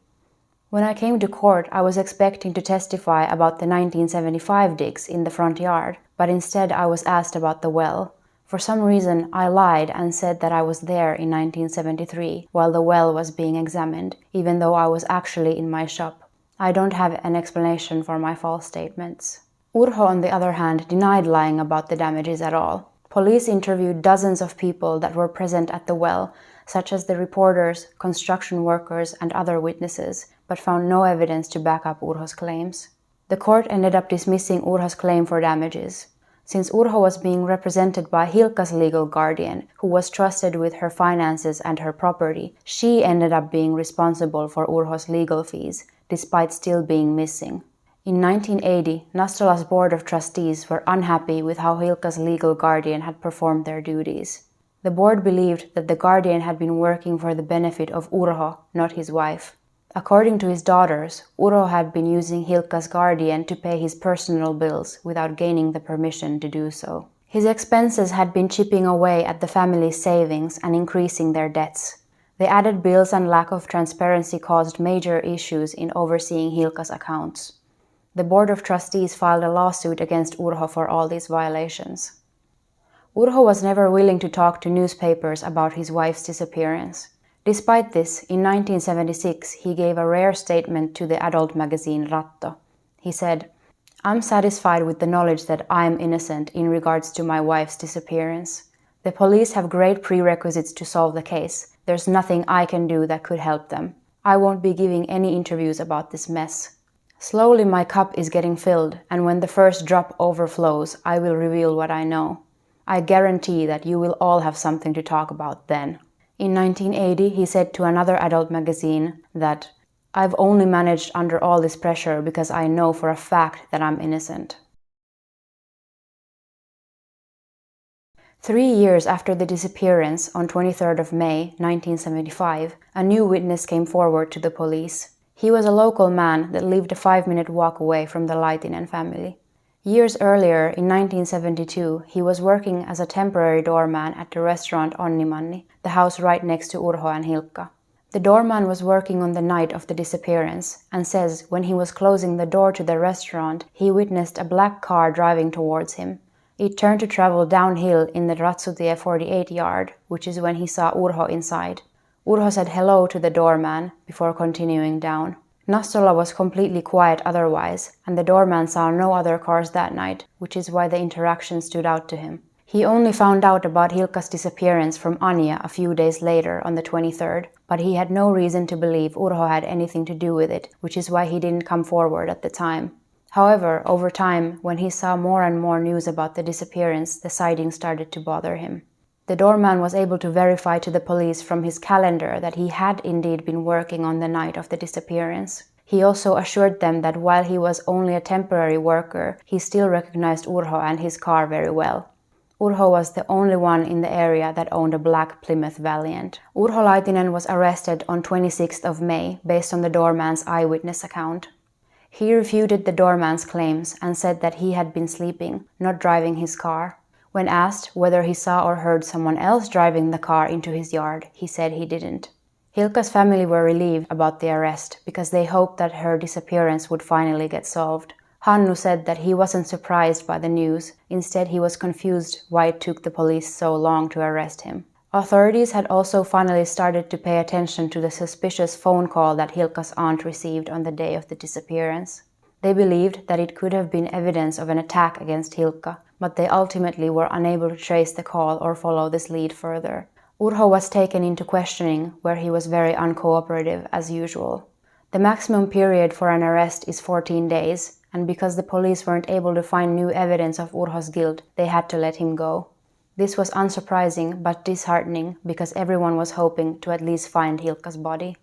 "When I came to court, I was expecting to testify about the 1975 digs in the front yard, but instead I was asked about the well. For some reason, I lied and said that I was there in 1973 while the well was being examined, even though I was actually in my shop. I don't have an explanation for my false statements." Urho, on the other hand, denied lying about the damages at all. Police interviewed dozens of people that were present at the well, such as the reporters, construction workers, and other witnesses, but found no evidence to back up Urho's claims. The court ended up dismissing Urho's claim for damages. Since Urho was being represented by Hilkka's legal guardian, who was trusted with her finances and her property, she ended up being responsible for Urho's legal fees, despite still being missing. In 1980, Nastola's board of trustees were unhappy with how Hilkka's legal guardian had performed their duties. The board believed that the guardian had been working for the benefit of Urho, not his wife. According to his daughters, Urho had been using Hilkka's guardian to pay his personal bills without gaining the permission to do so. His expenses had been chipping away at the family's savings and increasing their debts. The added bills and lack of transparency caused major issues in overseeing Hilkka's accounts. The board of trustees filed a lawsuit against Urho for all these violations. Urho was never willing to talk to newspapers about his wife's disappearance. Despite this, in 1976, he gave a rare statement to the adult magazine Ratto. He said, "I'm satisfied with the knowledge that I'm innocent in regards to my wife's disappearance. The police have great prerequisites to solve the case. There's nothing I can do that could help them. I won't be giving any interviews about this mess. Slowly my cup is getting filled, and when the first drop overflows, I will reveal what I know. I guarantee that you will all have something to talk about then." In 1980, he said to another adult magazine that, "I've only managed under all this pressure because I know for a fact that I'm innocent." 3 years after the disappearance, on 23rd of May 1975, a new witness came forward to the police. He was a local man that lived a 5-minute walk away from the Laitinen family. Years earlier, in 1972, he was working as a temporary doorman at the restaurant Onnimanni, the house right next to Urho and Hilkka. The doorman was working on the night of the disappearance and says when he was closing the door to the restaurant, he witnessed a black car driving towards him. It turned to travel downhill in the Ratsutie 48 yard, which is when he saw Urho inside. Urho said hello to the doorman before continuing down. Nastola was completely quiet otherwise, and the doorman saw no other cars that night, which is why the interaction stood out to him. He only found out about Hilkka's disappearance from Anja a few days later on the 23rd, but he had no reason to believe Urho had anything to do with it, which is why he didn't come forward at the time. However, over time, when he saw more and more news about the disappearance, the sighting started to bother him. The doorman was able to verify to the police from his calendar that he had indeed been working on the night of the disappearance. He also assured them that while he was only a temporary worker, he still recognized Urho and his car very well. Urho was the only one in the area that owned a black Plymouth Valiant. Urho Laitinen was arrested on 26th of May based on the doorman's eyewitness account. He refuted the doorman's claims and said that he had been sleeping, not driving his car. When asked whether he saw or heard someone else driving the car into his yard, he said he didn't. Hilkka's family were relieved about the arrest because they hoped that her disappearance would finally get solved. Hannu said that he wasn't surprised by the news. Instead, he was confused why it took the police so long to arrest him. Authorities had also finally started to pay attention to the suspicious phone call that Hilkka's aunt received on the day of the disappearance. They believed that it could have been evidence of an attack against Hilkka, but they ultimately were unable to trace the call or follow this lead further. Urho was taken into questioning, where he was very uncooperative as usual. The maximum period for an arrest is 14 days, and because the police weren't able to find new evidence of Urho's guilt, they had to let him go. This was unsurprising but disheartening because everyone was hoping to at least find Hilkka's body.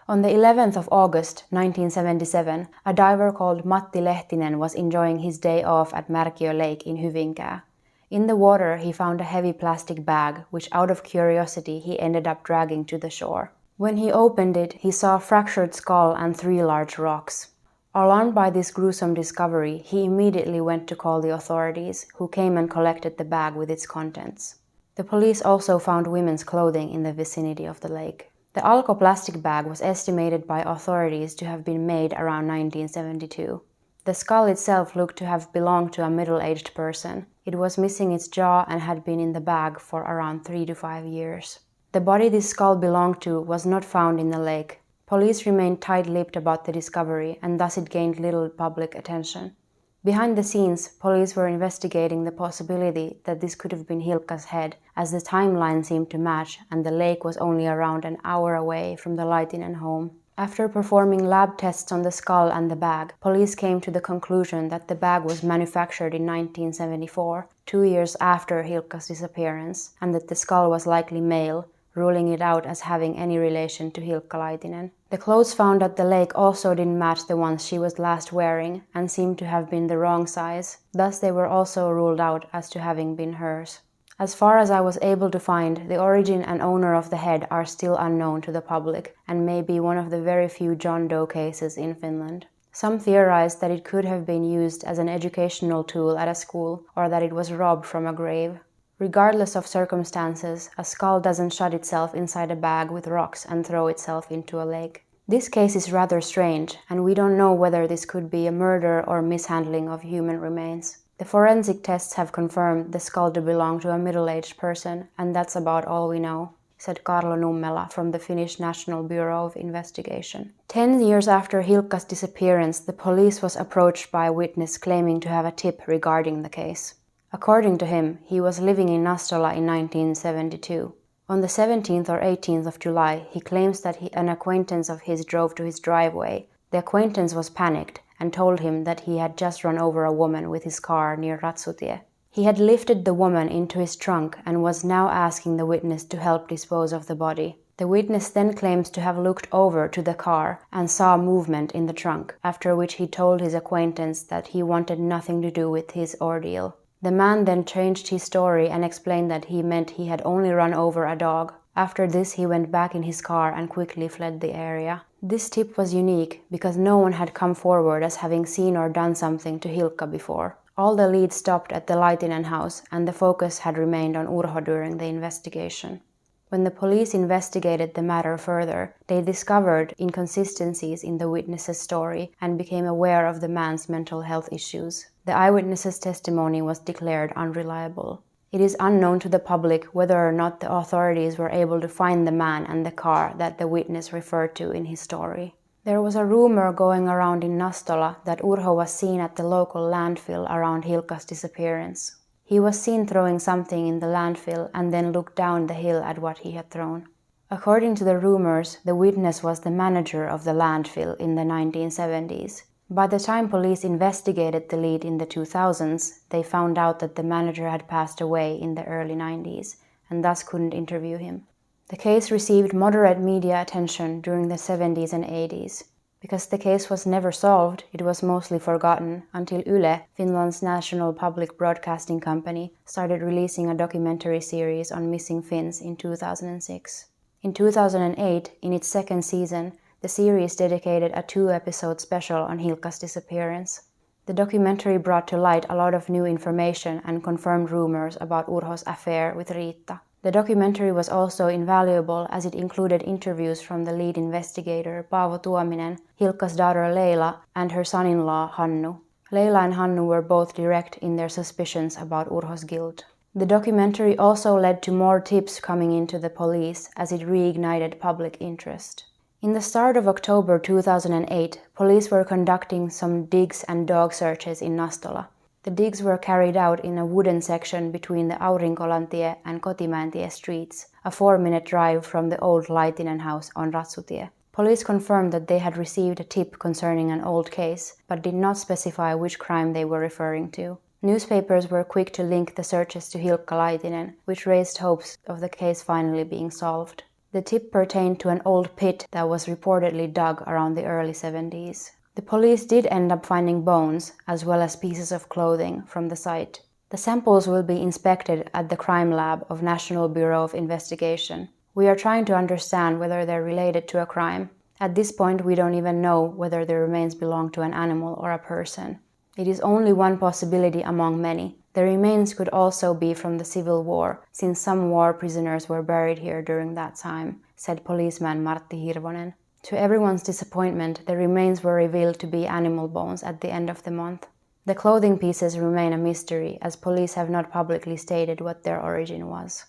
On the 11th of August 1977, a diver called Matti Lehtinen was enjoying his day off at Märkiö Lake in Hyvinkää. In the water, he found a heavy plastic bag, which out of curiosity he ended up dragging to the shore. When he opened it, he saw a fractured skull and 3 large rocks. Alarmed by this gruesome discovery, he immediately went to call the authorities, who came and collected the bag with its contents. The police also found women's clothing in the vicinity of the lake. The Alko plastic bag was estimated by authorities to have been made around 1972. The skull itself looked to have belonged to a middle-aged person. It was missing its jaw and had been in the bag for around 3 to 5 years. The body this skull belonged to was not found in the lake. Police remained tight-lipped about the discovery, and thus it gained little public attention. Behind the scenes, police were investigating the possibility that this could have been Hilkka's head, as the timeline seemed to match and the lake was only around an hour away from the Laitinen home. After performing lab tests on the skull and the bag, police came to the conclusion that the bag was manufactured in 1974, 2 years after Hilkka's disappearance, and that the skull was likely male, ruling it out as having any relation to Hilkka Laitinen. The clothes found at the lake also didn't match the ones she was last wearing and seemed to have been the wrong size, thus they were also ruled out as to having been hers. As far as I was able to find, the origin and owner of the head are still unknown to the public and may be one of the very few John Doe cases in Finland. Some theorized that it could have been used as an educational tool at a school or that it was robbed from a grave. Regardless of circumstances, a skull doesn't shut itself inside a bag with rocks and throw itself into a lake. This case is rather strange, and we don't know whether this could be a murder or mishandling of human remains. The forensic tests have confirmed the skull to belong to a middle-aged person, and that's about all we know, said Karlo Nummela from the Finnish National Bureau of Investigation. 10 years after Hilkka's disappearance, the police was approached by a witness claiming to have a tip regarding the case. According to him, he was living in Nastola in 1972. On the 17th or 18th of July, he claims that an acquaintance of his drove to his driveway. The acquaintance was panicked and told him that he had just run over a woman with his car near Ratsutie. He had lifted the woman into his trunk and was now asking the witness to help dispose of the body. The witness then claims to have looked over to the car and saw movement in the trunk, after which he told his acquaintance that he wanted nothing to do with his ordeal. The man then changed his story and explained that he meant he had only run over a dog. After this, he went back in his car and quickly fled the area. This tip was unique because no one had come forward as having seen or done something to Hilkka before. All the leads stopped at the Laitinen house, and the focus had remained on Urho during the investigation. When the police investigated the matter further, they discovered inconsistencies in the witness's story and became aware of the man's mental health issues. The eyewitness's testimony was declared unreliable. It is unknown to the public whether or not the authorities were able to find the man and the car that the witness referred to in his story. There was a rumor going around in Nastola that Urho was seen at the local landfill around Hilkka's disappearance. He was seen throwing something in the landfill and then looked down the hill at what he had thrown. According to the rumors, the witness was the manager of the landfill in the 1970s. By the time police investigated the lead in the 2000s, they found out that the manager had passed away in the early 90s and thus couldn't interview him. The case received moderate media attention during the 70s and 80s. Because the case was never solved, it was mostly forgotten until Yle, Finland's national public broadcasting company, started releasing a documentary series on missing Finns in 2006. In 2008, in its second season, the series dedicated a 2-episode special on Hilkka's disappearance. The documentary brought to light a lot of new information and confirmed rumors about Urho's affair with Riitta. The documentary was also invaluable as it included interviews from the lead investigator Paavo Tuominen, Hilkka's daughter Leila, and her son-in-law Hannu. Leila and Hannu were both direct in their suspicions about Urho's guilt. The documentary also led to more tips coming into the police as it reignited public interest. In the start of October 2008, police were conducting some digs and dog searches in Nastola. The digs were carried out in a wooden section between the Aurinkolantie and Kotimäentie streets, a 4-minute drive from the old Laitinen house on Ratsutie. Police confirmed that they had received a tip concerning an old case, but did not specify which crime they were referring to. Newspapers were quick to link the searches to Hilkka Laitinen, which raised hopes of the case finally being solved. The tip pertained to an old pit that was reportedly dug around the early 70s. The police did end up finding bones, as well as pieces of clothing, from the site. The samples will be inspected at the crime lab of National Bureau of Investigation. We are trying to understand whether they're related to a crime. At this point, we don't even know whether the remains belong to an animal or a person. It is only one possibility among many. The remains could also be from the Civil War, since some war prisoners were buried here during that time, said policeman Martti Hirvonen. To everyone's disappointment, the remains were revealed to be animal bones at the end of the month. The clothing pieces remain a mystery, as police have not publicly stated what their origin was.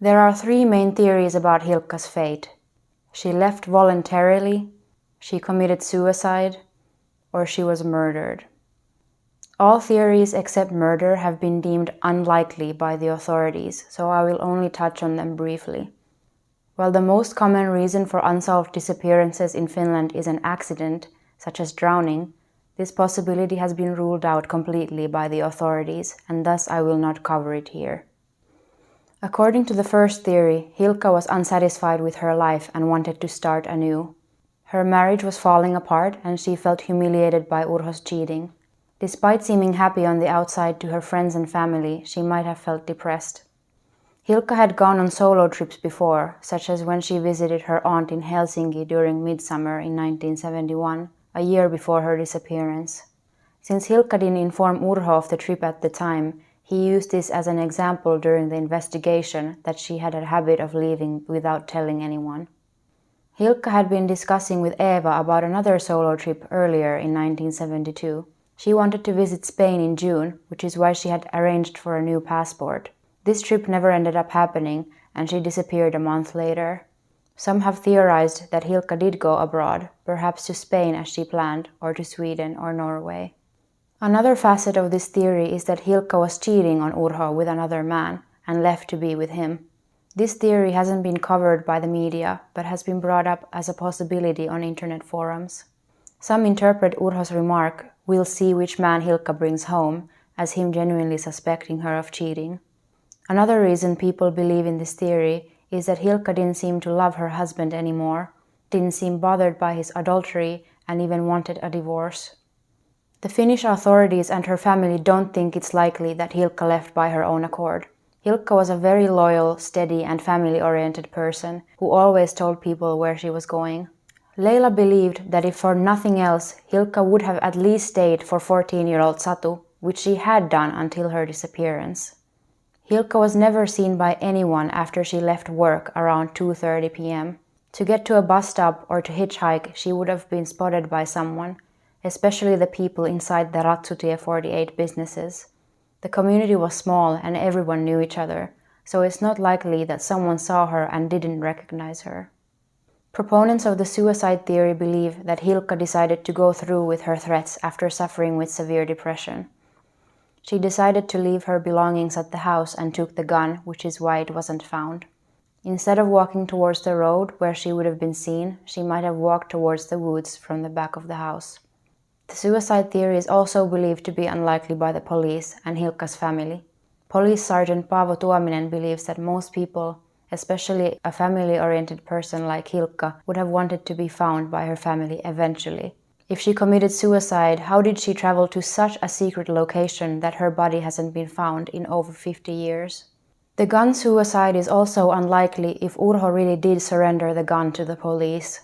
There are 3 main theories about Hilkka's fate. She left voluntarily, she committed suicide, or she was murdered. All theories except murder have been deemed unlikely by the authorities, so I will only touch on them briefly. While the most common reason for unsolved disappearances in Finland is an accident, such as drowning, this possibility has been ruled out completely by the authorities, and thus I will not cover it here. According to the first theory, Hilkka was unsatisfied with her life and wanted to start anew. Her marriage was falling apart and she felt humiliated by Urho's cheating. Despite seeming happy on the outside to her friends and family, she might have felt depressed. Hilkka had gone on solo trips before, such as when she visited her aunt in Helsinki during midsummer in 1971, a year before her disappearance. Since Hilkka didn't inform Urho of the trip at the time, he used this as an example during the investigation that she had a habit of leaving without telling anyone. Hilkka had been discussing with Eva about another solo trip earlier in 1972. She wanted to visit Spain in June, which is why she had arranged for a new passport. This trip never ended up happening, and she disappeared a month later. Some have theorized that Hilkka did go abroad, perhaps to Spain as she planned, or to Sweden or Norway. Another facet of this theory is that Hilkka was cheating on Urho with another man and left to be with him. This theory hasn't been covered by the media, but has been brought up as a possibility on internet forums. Some interpret Urho's remark, "We'll see which man Hilkka brings home," as him genuinely suspecting her of cheating. Another reason people believe in this theory is that Hilkka didn't seem to love her husband anymore, didn't seem bothered by his adultery, and even wanted a divorce. The Finnish authorities and her family don't think it's likely that Hilkka left by her own accord. Hilkka was a very loyal, steady, and family-oriented person who always told people where she was going. Leila believed that if for nothing else, Hilkka would have at least stayed for 14-year-old Satu, which she had done until her disappearance. Hilkka was never seen by anyone after she left work around 2:30 p.m. To get to a bus stop or to hitchhike, she would have been spotted by someone, especially the people inside the Ratsutie 48 businesses. The community was small and everyone knew each other, so it's not likely that someone saw her and didn't recognize her. Proponents of the suicide theory believe that Hilkka decided to go through with her threats after suffering with severe depression. She decided to leave her belongings at the house and took the gun, which is why it wasn't found. Instead of walking towards the road where she would have been seen, she might have walked towards the woods from the back of the house. The suicide theory is also believed to be unlikely by the police and Hilkka's family. Police Sergeant Paavo Tuominen believes that most people, especially a family-oriented person like Hilkka, would have wanted to be found by her family eventually. If she committed suicide, how did she travel to such a secret location that her body hasn't been found in over 50 years? The gun suicide is also unlikely if Urho really did surrender the gun to the police.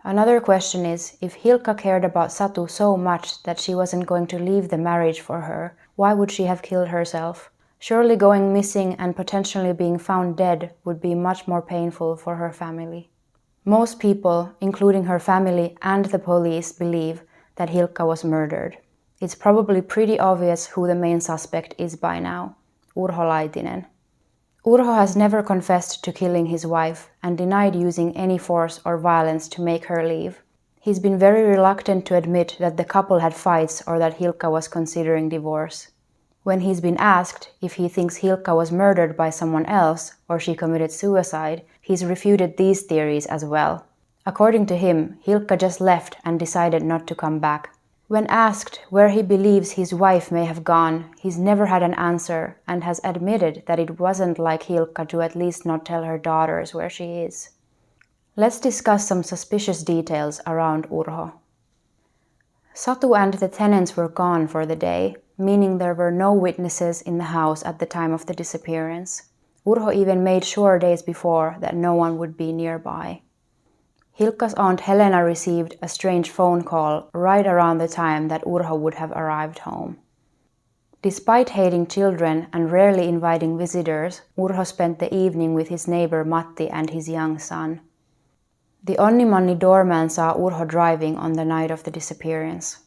Another question is, if Hilkka cared about Satu so much that she wasn't going to leave the marriage for her, why would she have killed herself? Surely going missing and potentially being found dead would be much more painful for her family. Most people, including her family and the police, believe that Hilkka was murdered. It's probably pretty obvious who the main suspect is by now, Urho Laitinen. Urho has never confessed to killing his wife and denied using any force or violence to make her leave. He's been very reluctant to admit that the couple had fights or that Hilkka was considering divorce. When he's been asked if he thinks Hilkka was murdered by someone else or she committed suicide, he's refuted these theories as well. According to him, Hilkka just left and decided not to come back. When asked where he believes his wife may have gone, he's never had an answer and has admitted that it wasn't like Hilkka to at least not tell her daughters where she is. Let's discuss some suspicious details around Urho. Satu and the tenants were gone for the day, meaning there were no witnesses in the house at the time of the disappearance. Urho even made sure days before that no one would be nearby. Hilkka's aunt Helena received a strange phone call right around the time that Urho would have arrived home. Despite hating children and rarely inviting visitors, Urho spent the evening with his neighbor Matti and his young son. The Onnimani doorman saw Urho driving on the night of the disappearance.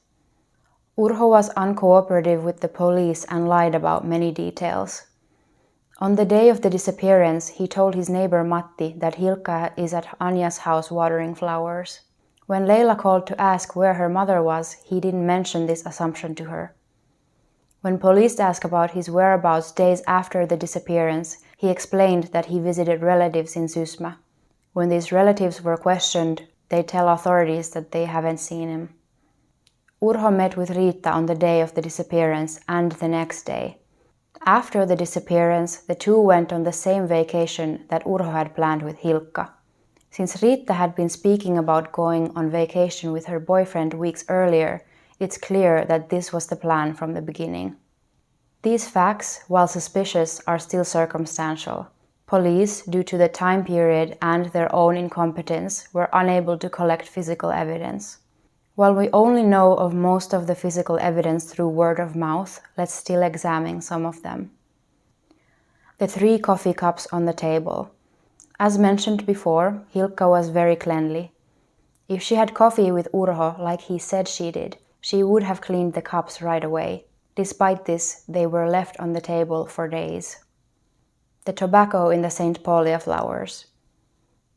Urho was uncooperative with the police and lied about many details. On the day of the disappearance, he told his neighbor Matti that Hilkka is at Anja's house watering flowers. When Leila called to ask where her mother was, he didn't mention this assumption to her. When police asked about his whereabouts days after the disappearance, he explained that he visited relatives in Sysmä. When these relatives were questioned, they tell authorities that they haven't seen him. Urho met with Riitta on the day of the disappearance and the next day. After the disappearance, the two went on the same vacation that Urho had planned with Hilkka. Since Riitta had been speaking about going on vacation with her boyfriend weeks earlier, it's clear that this was the plan from the beginning. These facts, while suspicious, are still circumstantial. Police, due to the time period and their own incompetence, were unable to collect physical evidence. While we only know of most of the physical evidence through word of mouth, let's still examine some of them. The 3 coffee cups on the table. As mentioned before, Hilkka was very cleanly. If she had coffee with Urho like he said she did, she would have cleaned the cups right away. Despite this, they were left on the table for days. The tobacco in the St. Paulia flowers.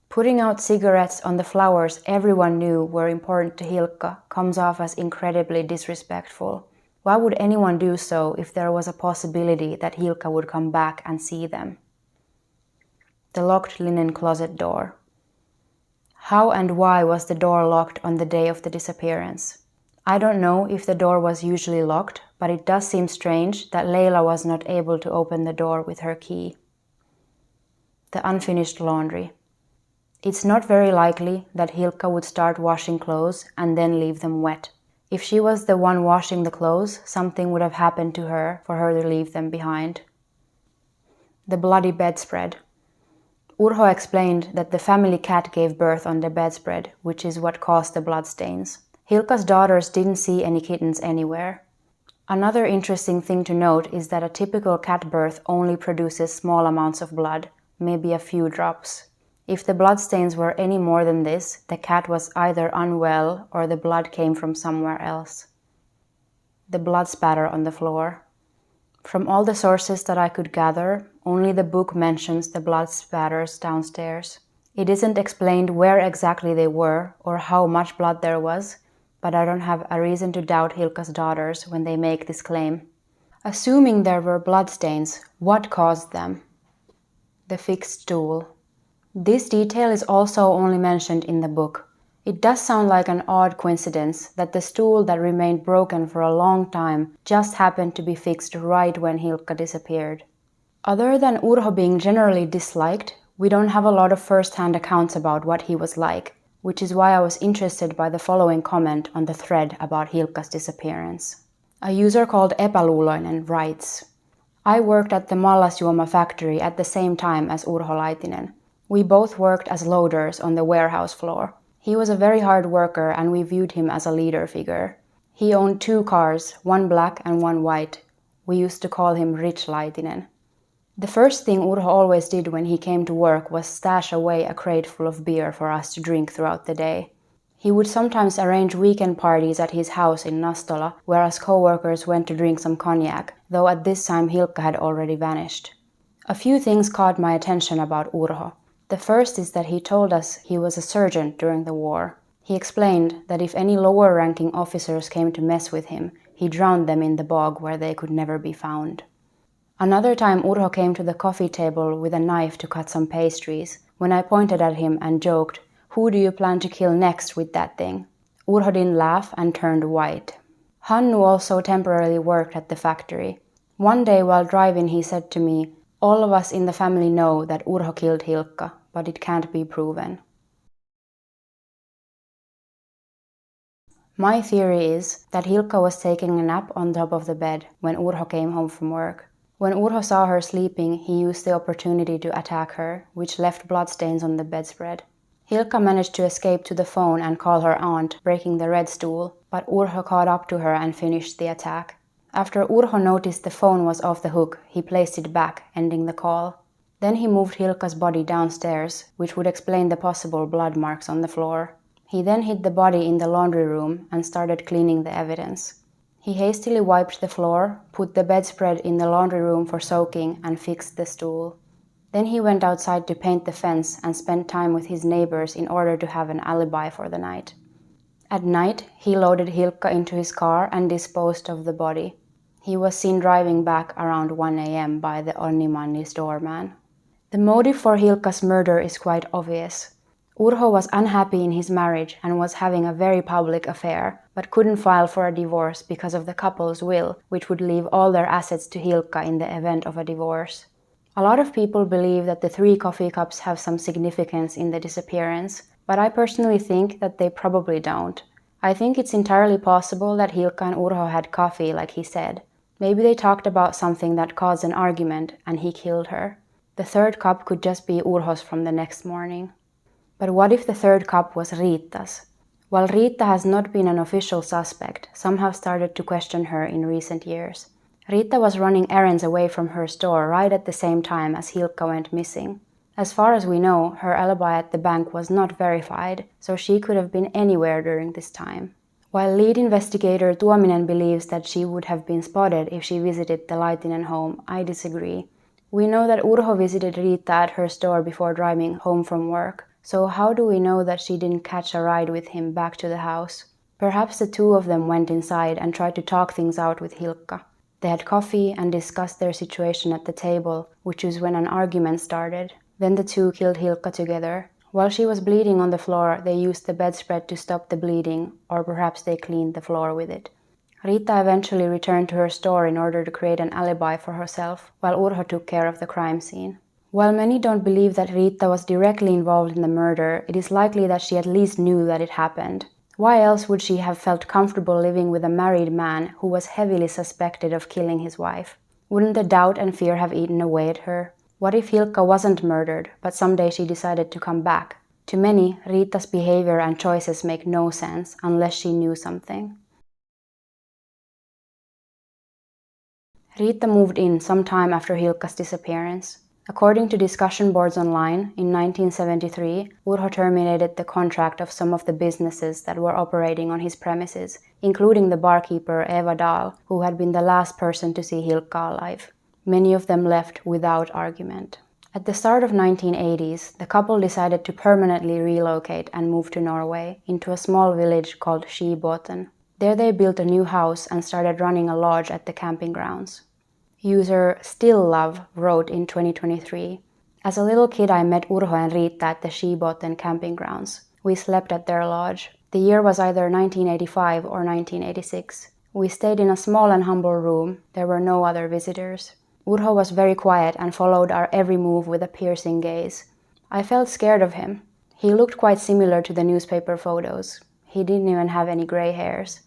Putting out cigarettes on the flowers everyone knew were important to Hilkka comes off as incredibly disrespectful. Why would anyone do so if there was a possibility that Hilkka would come back and see them? The locked linen closet door. How and why was the door locked on the day of the disappearance? I don't know if the door was usually locked, but it does seem strange that Leila was not able to open the door with her key. The unfinished laundry. It's not very likely that Hilkka would start washing clothes and then leave them wet. If she was the one washing the clothes, something would have happened to her for her to leave them behind. The bloody bedspread. Urho explained that the family cat gave birth on the bedspread, which is what caused the bloodstains. Hilkka's daughters didn't see any kittens anywhere. Another interesting thing to note is that a typical cat birth only produces small amounts of blood, maybe a few drops. If the bloodstains were any more than this, the cat was either unwell or the blood came from somewhere else. The blood spatter on the floor. From all the sources that I could gather, only the book mentions the blood spatters downstairs. It isn't explained where exactly they were or how much blood there was, but I don't have a reason to doubt Hilkka's daughters when they make this claim. Assuming there were bloodstains, what caused them? The fixed stool. This detail is also only mentioned in the book. It does sound like an odd coincidence that the stool that remained broken for a long time just happened to be fixed right when Hilkka disappeared. Other than Urho being generally disliked, we don't have a lot of first-hand accounts about what he was like, which is why I was interested by the following comment on the thread about Hilkka's disappearance. A user called Epäluuloinen writes, I worked at the mallasjuoma factory at the same time as Urho Laitinen. We both worked as loaders on the warehouse floor. He was a very hard worker and we viewed him as a leader figure. He owned 2 cars, one black and one white. We used to call him Rich Laitinen. The first thing Urho always did when he came to work was stash away a crate full of beer for us to drink throughout the day. He would sometimes arrange weekend parties at his house in Nastola, where us co-workers went to drink some cognac, though at this time Hilkka had already vanished. A few things caught my attention about Urho. The first is that he told us he was a surgeon during the war. He explained that if any lower-ranking officers came to mess with him, he drowned them in the bog where they could never be found. Another time Urho came to the coffee table with a knife to cut some pastries. When I pointed at him and joked, "Who do you plan to kill next with that thing?" Urho didn't laugh and turned white. Hannu also temporarily worked at the factory. One day while driving he said to me, "All of us in the family know that Urho killed Hilkka, but it can't be proven." My theory is that Hilkka was taking a nap on top of the bed when Urho came home from work. When Urho saw her sleeping, he used the opportunity to attack her, which left bloodstains on the bedspread. Hilkka managed to escape to the phone and call her aunt, breaking the red stool, but Urho caught up to her and finished the attack. After Urho noticed the phone was off the hook, he placed it back, ending the call. Then he moved Hilkka's body downstairs, which would explain the possible blood marks on the floor. He then hid the body in the laundry room and started cleaning the evidence. He hastily wiped the floor, put the bedspread in the laundry room for soaking, and fixed the stool. Then he went outside to paint the fence and spent time with his neighbors in order to have an alibi for the night. At night, he loaded Hilkka into his car and disposed of the body. He was seen driving back around 1 a.m. by the Onnimanni's doorman. The motive for Hilkka's murder is quite obvious. Urho was unhappy in his marriage and was having a very public affair, but couldn't file for a divorce because of the couple's will, which would leave all their assets to Hilkka in the event of a divorce. A lot of people believe that the 3 coffee cups have some significance in the disappearance, but I personally think that they probably don't. I think it's entirely possible that Hilkka and Urho had coffee like he said. Maybe they talked about something that caused an argument and he killed her. The 3rd cup could just be Urho's from the next morning. But what if the 3rd cup was Riitta's? While Riitta has not been an official suspect, some have started to question her in recent years. Riitta was running errands away from her store right at the same time as Hilkka went missing. As far as we know, her alibi at the bank was not verified, so she could have been anywhere during this time. While lead investigator Tuominen believes that she would have been spotted if she visited the Laitinen home, I disagree. We know that Urho visited Riitta at her store before driving home from work. So how do we know that she didn't catch a ride with him back to the house? Perhaps the 2 of them went inside and tried to talk things out with Hilkka. They had coffee and discussed their situation at the table, which is when an argument started. Then the 2 killed Hilkka together. While she was bleeding on the floor, they used the bedspread to stop the bleeding, or perhaps they cleaned the floor with it. Riitta eventually returned to her store in order to create an alibi for herself, while Urho took care of the crime scene. While many don't believe that Riitta was directly involved in the murder, it is likely that she at least knew that it happened. Why else would she have felt comfortable living with a married man who was heavily suspected of killing his wife? Wouldn't the doubt and fear have eaten away at her? What if Hilkka wasn't murdered, but someday she decided to come back? To many, Riitta's behavior and choices make no sense unless she knew something. Riitta moved in some time after Hilkka's disappearance. According to discussion boards online, in 1973, Urho terminated the contract of some of the businesses that were operating on his premises, including the barkeeper Eva Dahl, who had been the last person to see Hilkka alive. Many of them left without argument. At the start of 1980s, the couple decided to permanently relocate and move to Norway, into a small village called Skibotn. There they built a new house and started running a lodge at the camping grounds. User StillLove wrote in 2023, "As a little kid I met Urho and Riitta at the Skibotn camping grounds. We slept at their lodge. The year was either 1985 or 1986. We stayed in a small and humble room. There were no other visitors. Urho was very quiet and followed our every move with a piercing gaze. I felt scared of him. He looked quite similar to the newspaper photos. He didn't even have any gray hairs.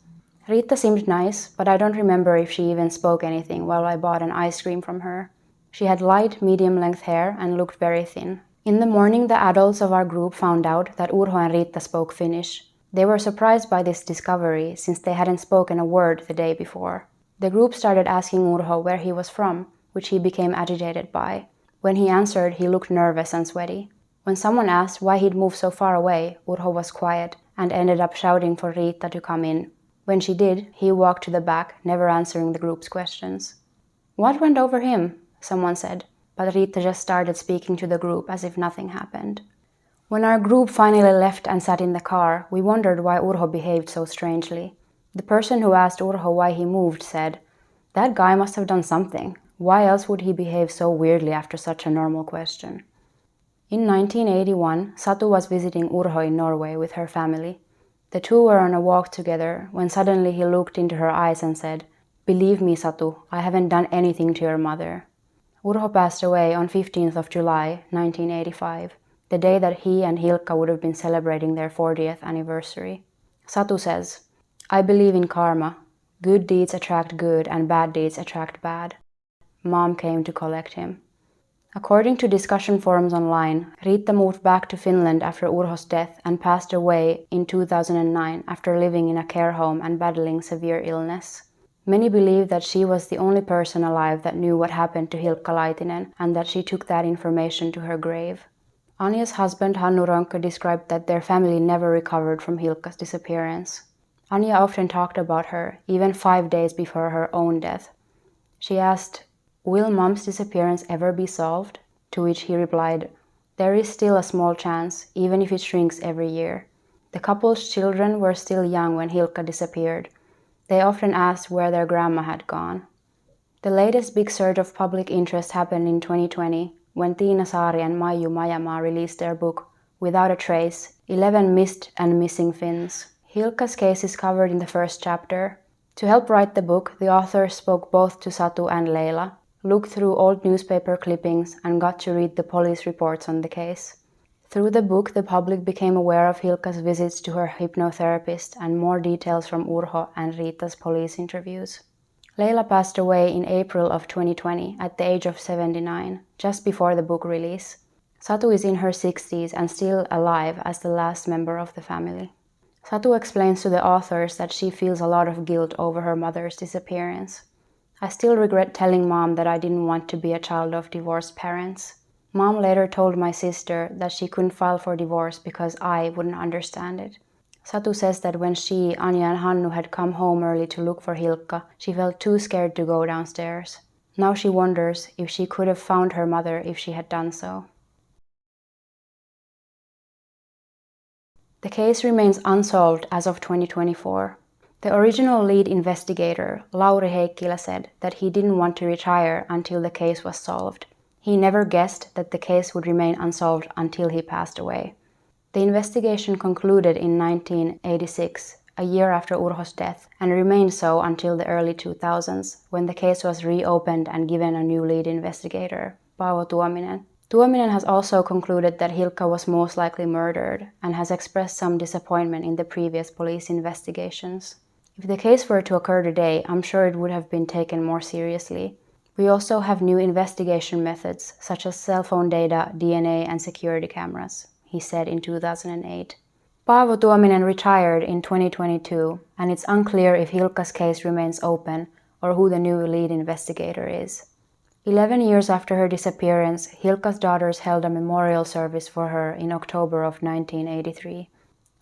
Riitta seemed nice, but I don't remember if she even spoke anything while I bought an ice cream from her. She had light, medium-length hair and looked very thin. In the morning, the adults of our group found out that Urho and Riitta spoke Finnish. They were surprised by this discovery since they hadn't spoken a word the day before. The group started asking Urho where he was from, which he became agitated by. When he answered, he looked nervous and sweaty. When someone asked why he'd moved so far away, Urho was quiet and ended up shouting for Riitta to come in. When she did, he walked to the back, never answering the group's questions. "What went over him?" someone said, but Riitta just started speaking to the group as if nothing happened. When our group finally left and sat in the car, we wondered why Urho behaved so strangely. The person who asked Urho why he moved said, "That guy must have done something. Why else would he behave so weirdly after such a normal question?" In 1981, Satu was visiting Urho in Norway with her family. The two were on a walk together when suddenly he looked into her eyes and said, "Believe me, Satu, I haven't done anything to your mother." Urho passed away on 15th of July, 1985, the day that he and Hilkka would have been celebrating their 40th anniversary. Satu says, "I believe in karma. Good deeds attract good and bad deeds attract bad. Mom came to collect him." According to discussion forums online, Riitta moved back to Finland after Urho's death and passed away in 2009 after living in a care home and battling severe illness. Many believe that she was the only person alive that knew what happened to Hilkka Laitinen and that she took that information to her grave. Anja's husband Hannu Ronka described that their family never recovered from Hilkka's disappearance. Anja often talked about her, even 5 days before her own death. She asked, "Will Mom's disappearance ever be solved?" To which he replied, "There is still a small chance, even if it shrinks every year." The couple's children were still young when Hilkka disappeared. They often asked where their grandma had gone. The latest big surge of public interest happened in 2020 when Tiina Saari and Maiju Majamaa released their book, Without a Trace, 11 Missed and Missing Finns. Hilkka's case is covered in the first chapter. To help write the book, the authors spoke both to Satu and Leila, looked through old newspaper clippings, and got to read the police reports on the case. Through the book, the public became aware of Hilkka's visits to her hypnotherapist and more details from Urho and Riitta's police interviews. Leila passed away in April of 2020 at the age of 79, just before the book release. Satu is in her 60s and still alive as the last member of the family. Satu explains to the authors that she feels a lot of guilt over her mother's disappearance. "I still regret telling Mom that I didn't want to be a child of divorced parents. Mom later told my sister that she couldn't file for divorce because I wouldn't understand it." Satu says that when she, Anja and Hannu had come home early to look for Hilkka, she felt too scared to go downstairs. Now she wonders if she could have found her mother if she had done so. The case remains unsolved as of 2024. The original lead investigator, Lauri Heikkilä, said that he didn't want to retire until the case was solved. He never guessed that the case would remain unsolved until he passed away. The investigation concluded in 1986, a year after Urho's death, and remained so until the early 2000s, when the case was reopened and given a new lead investigator, Paavo Tuominen. Tuominen has also concluded that Hilkka was most likely murdered and has expressed some disappointment in the previous police investigations. If the case were to occur today, I'm sure it would have been taken more seriously. We also have new investigation methods, such as cell phone data, DNA, and security cameras, he said in 2008. Paavo Tuominen retired in 2022, and it's unclear if Hilkka's case remains open or who the new lead investigator is. 11 years after her disappearance, Hilkka's daughters held a memorial service for her in October of 1983.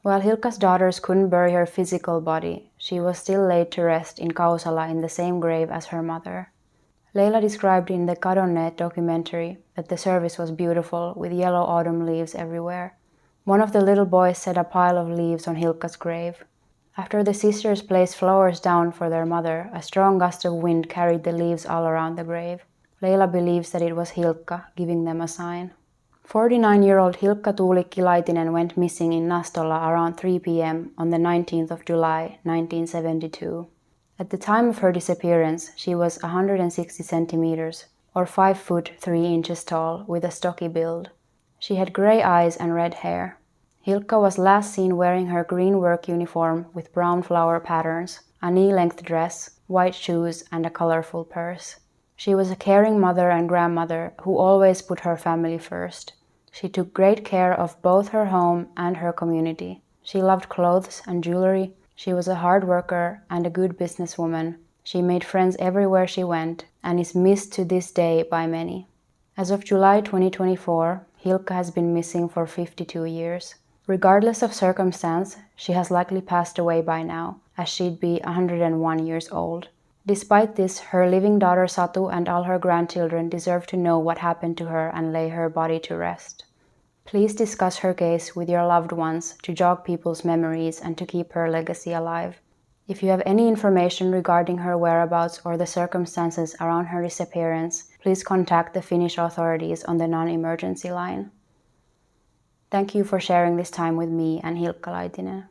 While Hilkka's daughters couldn't bury her physical body, she was still laid to rest in Kausala in the same grave as her mother. Leila described in the Kadonneet documentary that the service was beautiful, with yellow autumn leaves everywhere. One of the little boys set a pile of leaves on Hilkka's grave. After the sisters placed flowers down for their mother, a strong gust of wind carried the leaves all around the grave. Leila believes that it was Hilkka giving them a sign. 49-year-old Hilkka Tuulikki Laitinen went missing in Nastola around 3 p.m. on the 19th of July, 1972. At the time of her disappearance, she was 160 centimeters, or 5 foot 3 inches tall, with a stocky build. She had grey eyes and red hair. Hilkka was last seen wearing her green work uniform with brown flower patterns, a knee-length dress, white shoes, and a colorful purse. She was a caring mother and grandmother who always put her family first. She took great care of both her home and her community. She loved clothes and jewelry. She was a hard worker and a good businesswoman. She made friends everywhere she went, and is missed to this day by many. As of July 2024, Hilkka has been missing for 52 years. Regardless of circumstance, she has likely passed away by now, as she'd be 101 years old. Despite this, her living daughter Satu and all her grandchildren deserve to know what happened to her and lay her body to rest. Please discuss her case with your loved ones to jog people's memories and to keep her legacy alive. If you have any information regarding her whereabouts or the circumstances around her disappearance, please contact the Finnish authorities on the non-emergency line. Thank you for sharing this time with me and Hilkka Laitinen.